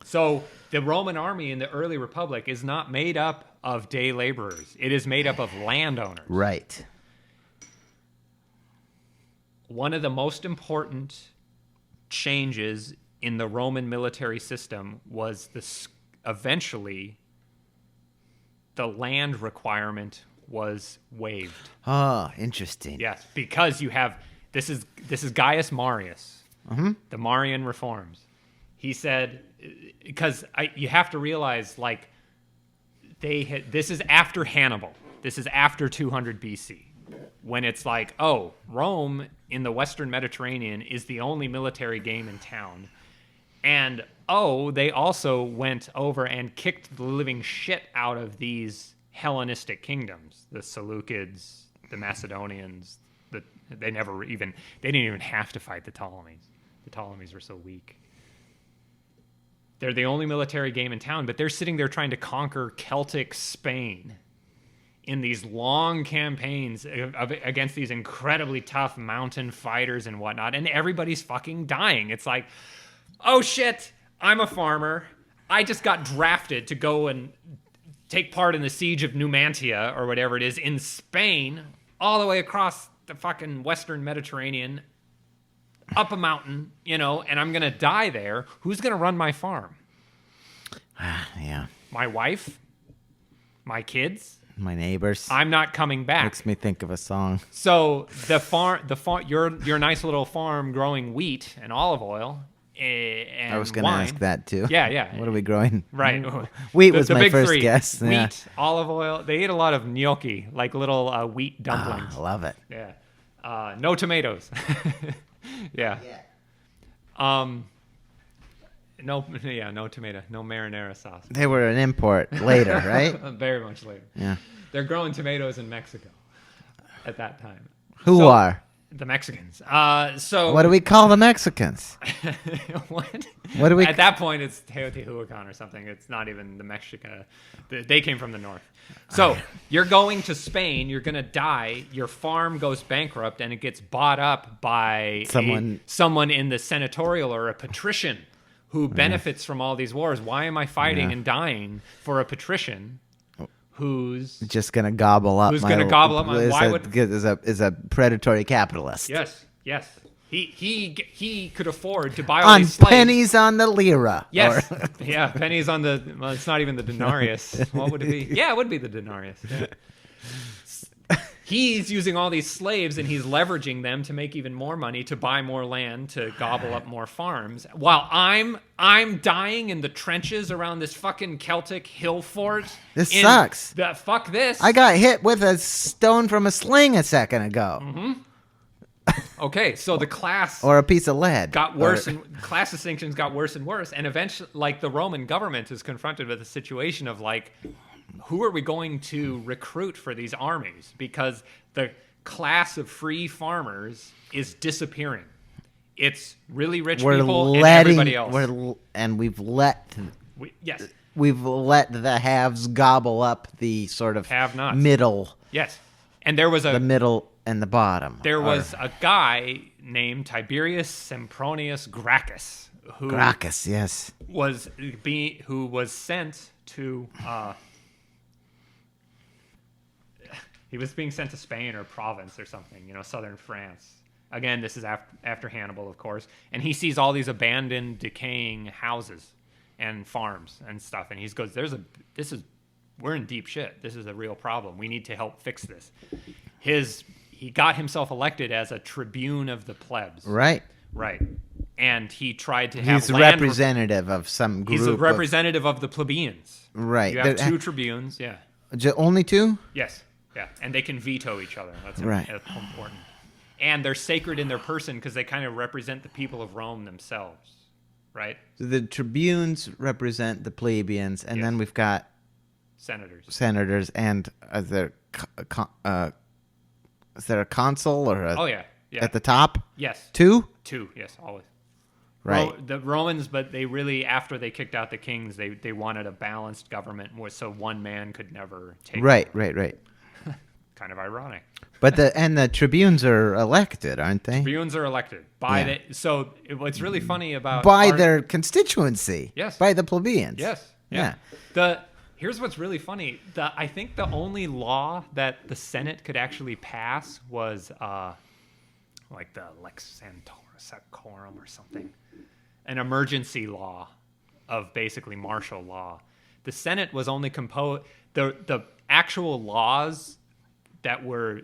So the Roman army in the early Republic is not made up of day laborers. It is made up of landowners. Right. One of the most important changes in the Roman military system was eventually the land requirement was waived. Oh, interesting. Yes, because you have this is Gaius Marius, the Marian reforms. He said, because you have to realize, like, this is after Hannibal. This is after 200 BC. When it's like, oh, Rome in the Western Mediterranean is the only military game in town. And, they also went over and kicked the living shit out of these Hellenistic kingdoms. The Seleucids, the Macedonians. They didn't even have to fight the Ptolemies. The Ptolemies were so weak. They're the only military game in town, but they're sitting there trying to conquer Celtic Spain in these long campaigns against these incredibly tough mountain fighters and whatnot, and everybody's fucking dying. It's like, oh shit, I'm a farmer. I just got drafted to go and take part in the siege of Numantia, or whatever it is, in Spain, all the way across the fucking Western Mediterranean, up a mountain, and I'm going to die there. Who's going to run my farm? Yeah. My wife? My kids? My neighbors. I'm not coming back. Makes me think of a song. So the farm, your nice little farm growing wheat and olive oil and I was going to ask that too. Yeah. What are we growing? Right. Wheat was my big first three. guess. Wheat, Yeah. olive oil. They ate a lot of gnocchi, like little wheat dumplings. I love it. Yeah. No tomatoes. Yeah. No tomato. No marinara sauce. They were an import later, right? Very much later. Yeah. They're growing tomatoes in Mexico at that time. Who So- are? The Mexicans. So What do we call the Mexicans? what? What do we? At that point, it's Teotihuacan or something. It's not even the Mexica. They came from the north. So you're going to Spain. You're going to die. Your farm goes bankrupt, and it gets bought up by someone in the senatorial or a patrician who benefits from all these wars. Why am I fighting and dying for a patrician who's just gonna gobble up. Who's gonna gobble up my- why would- is a predatory capitalist? Yes. He could afford to buy all On these slaves. pennies on the lira. Yes. Or- Yeah, pennies on the... Well, it's not even the denarius. What would it be? Yeah, it would be the denarius. Yeah. He's using all these slaves, and he's leveraging them to make even more money, to buy more land, to gobble up more farms, while I'm dying in the trenches around this fucking Celtic hill fort. This sucks. Fuck this. I got hit with a stone from a sling a second ago. Mm-hmm. Okay, so the class... Or a piece of lead. got worse, and class distinctions got worse and worse, and eventually, like, the Roman government is confronted with a situation of, like, who are we going to recruit for these armies? Because the class of free farmers is disappearing. It's really rich people and everybody else. Yes. We've let the haves gobble up the sort of Have-nots. middle. Yes. And there was the middle and the bottom. There was a guy named Tiberius Sempronius Gracchus who yes. who was sent to he was being sent to Spain or Provence or something, southern France. Again, this is after Hannibal, of course, and he sees all these abandoned, decaying houses and farms and stuff, and he goes, we're in deep shit. This is a real problem. We need to help fix this. He got himself elected as a tribune of the plebs. Right. And he tried to have He's a representative of some group. He's a representative of the plebeians. Right. You have two tribunes, yeah. Only two? Yes. Yeah. And they can veto each other. That's right. important. And they're sacred in their person because they kind of represent the people of Rome themselves. Right? So the tribunes represent the plebeians, and then we've got senators, and is there a consul or at the top? Yes. Two, yes, always. Right. The Romans, but they really, after they kicked out the kings, they wanted a balanced government so one man could never take Right. Kind of ironic. But the tribunes are elected, aren't they? Tribunes are elected by so what's really funny about their constituency. Yes. By the plebeians. Yes. Yeah. Here's what's really funny. I think the only law that the Senate could actually pass was like the Lex Sacrorum or something, an emergency law of basically martial law. The Senate was only composed. The actual laws that were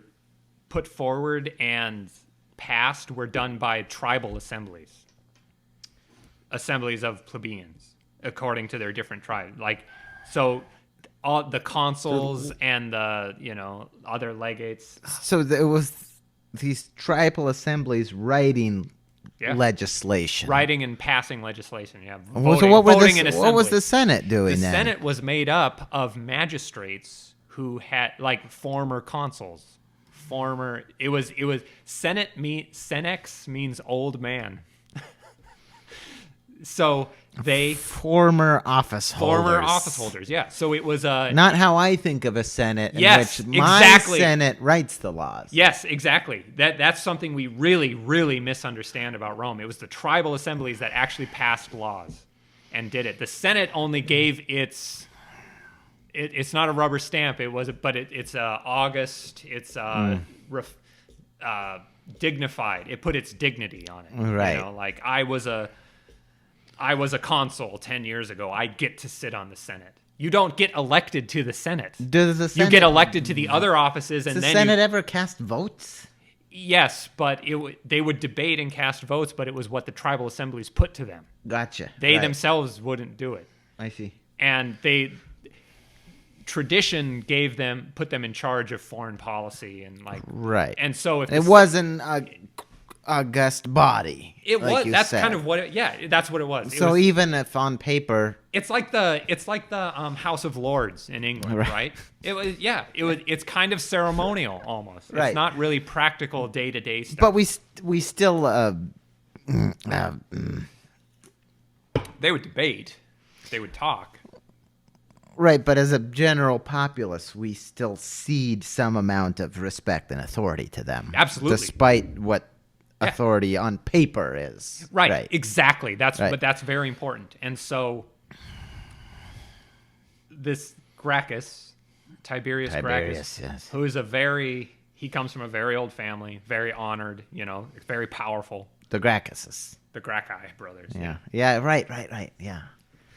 put forward and passed were done by tribal assemblies of plebeians, according to their different tribes. Like, so all the consuls and the other legates. So there was these tribal assemblies writing legislation, writing and passing legislation. Yeah. So what was the Senate doing? The Senate was made up of magistrates who had former consuls. It was Senate. Senex means old man. So they Former office holders. Yeah. So it was Not how I think of a Senate in Yes, which my exactly. Senate writes the laws. Yes, exactly. That's something we really, really misunderstand about Rome. It was the tribal assemblies that actually passed laws and did it. The Senate only gave its. It's not a rubber stamp. It's august. It's dignified. It put its dignity on it. Right. You know, like I was a consul 10 years ago. I get to sit on the Senate. You don't get elected to the Senate. Does the Senate, You get elected to the other offices, and does the then Senate ever cast votes? yes, but they would debate and cast votes, but it was what the tribal assemblies put to them. Gotcha. They Right. themselves wouldn't do it, I see. and tradition put them in charge of foreign policy and like Right. And so if It wasn't a august body. it like was you that's said. kind of what that's what it was. So even if on paper, It's like the House of Lords in England, right? It's kind of ceremonial almost. Right. It's not really practical day-to-day stuff. but we still They would debate. They would talk. right. But as a general populace, we still cede some amount of respect and authority to them. Absolutely. despite what authority on paper is. Right. Exactly. Right. But that's very important. And so this Gracchus, Tiberius Gracchus, yes. who is he comes from a very old family, very honored, very powerful. The Gracchuses. The Gracchi brothers. Yeah. Yeah. Right. Yeah.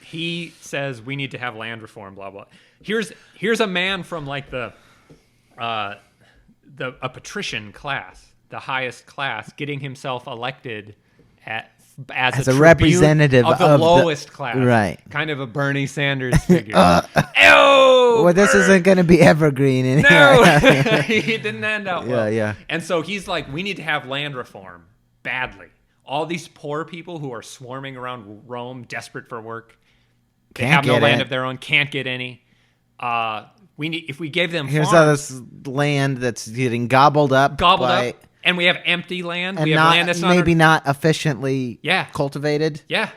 He says we need to have land reform, blah blah. Here's a man from like a patrician class, the highest class, getting himself elected as a tribune representative of the of lowest class, right. Kind of a Bernie Sanders figure. Ew, Well, this isn't going to be evergreen in no, here. he didn't end out well. Yeah. And so he's like, we need to have land reform badly. All these poor people who are swarming around Rome, desperate for work. They Can't have no get land it. of their own, can't get any. If we gave them Here's farms, all this land that's getting gobbled up, by, and we have empty land. and We have not, land that's maybe not efficiently Yeah. cultivated. Yeah.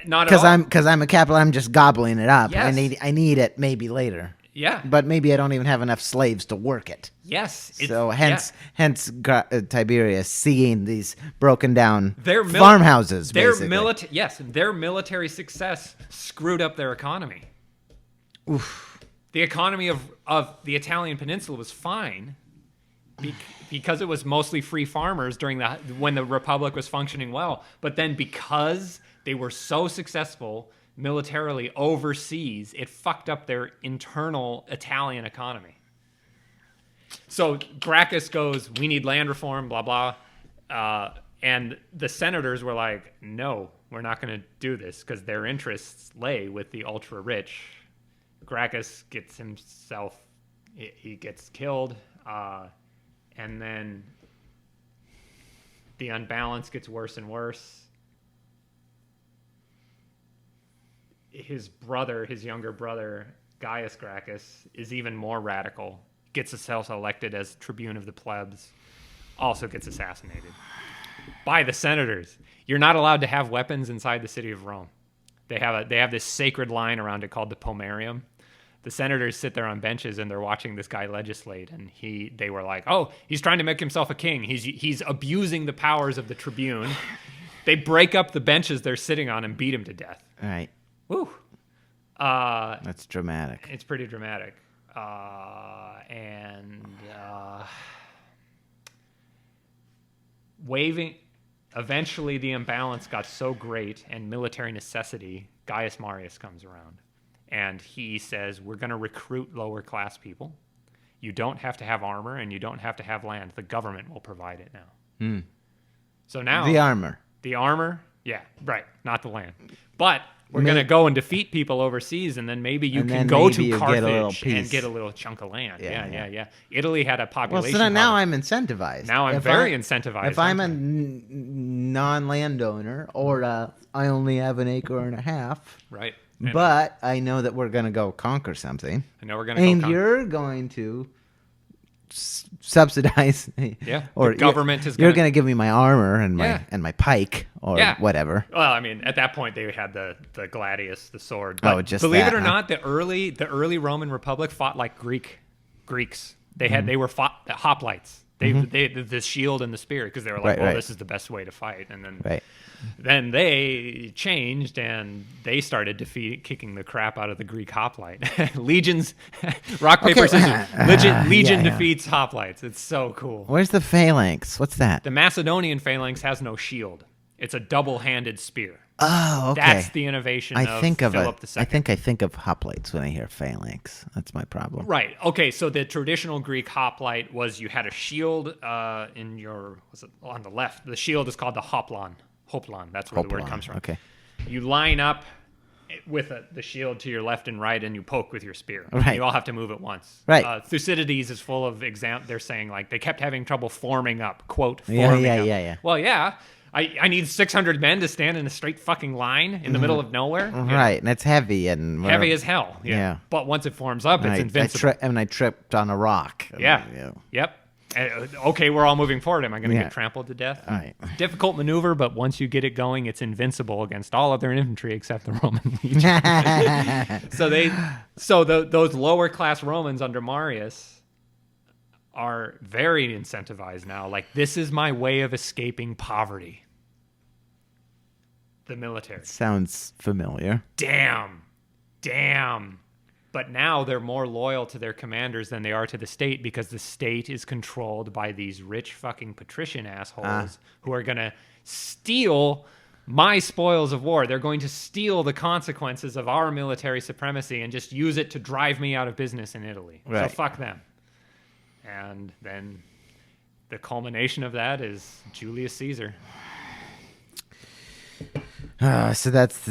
Not at all. Because I'm a capital, I'm just gobbling it up. Yes. I need it maybe later, Yeah. but maybe I don't even have enough slaves to work it. Yes. So hence Tiberius seeing these broken down Their farmhouses. Basically. Their military success screwed up their economy. Oof. The economy of the Italian peninsula was fine because it was mostly free farmers when the Republic was functioning well. But then because they were so successful militarily overseas, it fucked up their internal Italian economy. So Gracchus goes, we need land reform, blah, blah. And the senators were like, no, we're not going to do this because their interests lay with the ultra rich. Gracchus gets he gets killed. And then the unbalance gets worse and worse. His younger brother, Gaius Gracchus, is even more radical. Gets himself elected as tribune of the plebs, also gets assassinated by the senators. You're not allowed to have weapons inside the city of Rome. They have this sacred line around it called the Pomerium. The senators sit there on benches and they're watching this guy legislate, and they were like, "Oh, he's trying to make himself a king. He's abusing the powers of the tribune." They break up the benches they're sitting on and beat him to death. Right. Woo. That's dramatic. It's pretty dramatic. Eventually the imbalance got so great and military necessity, Gaius Marius comes around and he says, we're going to recruit lower class people. You don't have to have armor and you don't have to have land. The government will provide it now. So now The armor. Yeah, right. Not the land. But we're going to go and defeat people overseas, and then maybe you can go to Carthage and get a little chunk of land. Yeah. Italy had a Well, population. so now I'm incentivized. Now I'm very incentivized. If I'm a non-landowner, or I only have an acre and a half, right, but I know that we're going to go conquer something. I know we're going to. And you're going to subsidize. Yeah, Or the government is you're gonna- going to give me my armor and Yeah. my pike or Yeah. whatever. Well, I mean, at that point they had the gladius, the sword. Oh, But just believe that, it or huh? not, the early Roman Republic fought like Greeks. They were fought hoplites. They the shield and the spear because they were like, Right, right. this is the best way to fight. And then Right. then they changed and they started kicking the crap out of the Greek hoplite. Legions, rock paper Okay. scissors. Legion Yeah. defeats hoplites. It's so cool. Where's the phalanx? What's that? The Macedonian phalanx has no shield. It's a double-handed spear. Oh, okay. That's the innovation of Philip II. I think of hoplites when I hear phalanx. That's my problem. Right. Okay. So the traditional Greek hoplite was you had a shield in your on the left. The shield is called the hoplon. Hoplon. That's where the word Hoplon, comes from. Okay. You line up with the shield to your left and right, and you poke with your spear. Right. You all have to move at once. Right. Thucydides is full of They're saying like they kept having trouble forming up. Quote. Yeah, Forming yeah, up. yeah. Well, yeah. I need 600 men to stand in a straight fucking line in the middle of nowhere. You know, Right, and it's heavy and heavy as hell. Yeah. But once it forms up, it's invincible. I tripped on a rock. Yeah. Yep. Okay, we're all moving forward. Am I going to Yeah. get trampled to death? All right. Difficult maneuver, but once you get it going, it's invincible against all other infantry except the Roman legion. Those lower class Romans under Marius are very incentivized now. Like, this is my way of escaping poverty. The military. Sounds familiar. Damn. But now they're more loyal to their commanders than they are to the state because the state is controlled by these rich fucking patrician assholes who are going to steal my spoils of war. They're going to steal the consequences of our military supremacy and just use it to drive me out of business in Italy. Right. So fuck them. And then the culmination of that is Julius Caesar. So that's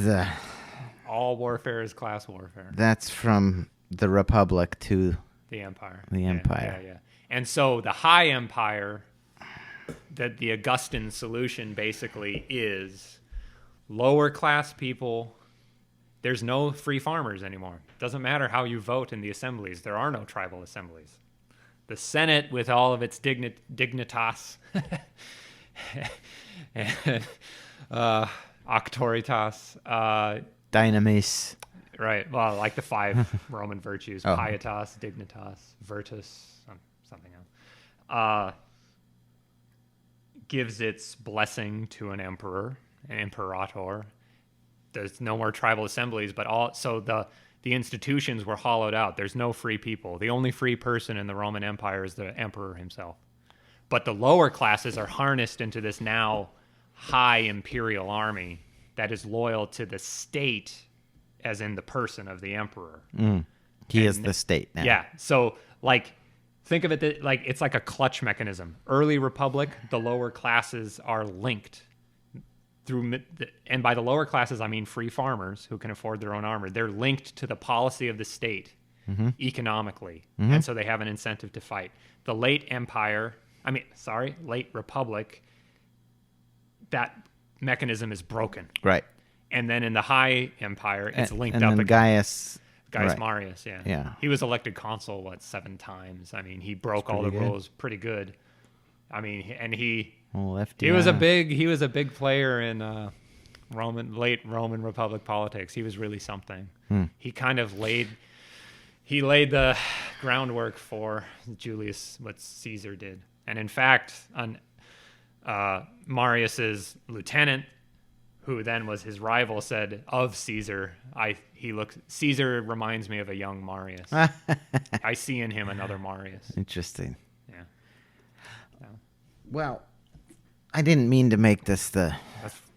All warfare is class warfare. that's from the Republic to The empire. The empire. Yeah. And so the high empire, that the Augustan solution basically is lower class people. There's no free farmers anymore. Doesn't matter how you vote in the assemblies. There are no tribal assemblies. The Senate, with all of its dignitas, auctoritas, Dynamis. right. Well, like the 5 Roman virtues: Oh. pietas, dignitas, virtus, something else. Gives its blessing to an emperor, an imperator. There's no more tribal assemblies, but the institutions were hollowed out. There's no free people. The only free person in the Roman Empire is the emperor himself. But the lower classes are harnessed into this now high imperial army that is loyal to the state, as in the person of the emperor. He is the state now. Yeah. So, like, think of it like it's like a clutch mechanism. Early Republic, the lower classes are linked through, and by the lower classes, I mean free farmers who can afford their own armor. They're linked to the policy of the state economically, and so they have an incentive to fight. The late Republic, that mechanism is broken. Right. And then in the high empire, it's linked and up then again. Gaius. Gaius right. Marius, yeah. Yeah. He was elected consul, 7 times? I mean, he broke all the pretty good. rules pretty good. I mean, and he Lefty. he was a big player in late Roman Republic politics. He was really something. He kind of laid the groundwork for what Caesar did. And in fact, on Marius's lieutenant, who then was his rival, said of Caesar, Caesar reminds me of a young Marius. I see in him another Marius. Interesting. Yeah. Well, I didn't mean to make this That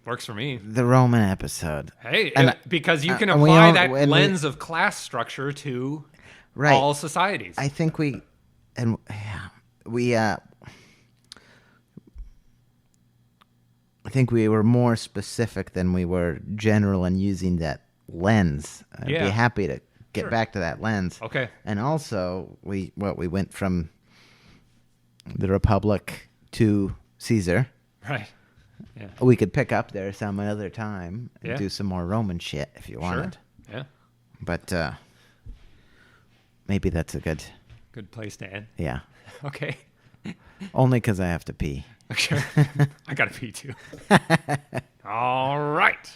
works for me. the Roman episode. Hey, And, because you can and we apply all- that and we- lens of class structure to Right. all societies. I think we I think we were more specific than we were general in using that lens. I'd Yeah. be happy to get Sure. back to that lens. Okay. And also, we went from the Republic to Caesar. Right. Yeah. We could pick up there some other time and Yeah. do some more Roman shit if you wanted. Sure. Yeah. But maybe that's a good Good place to end. Yeah. Okay. Only because I have to pee. Sure. I gotta pee too. All right.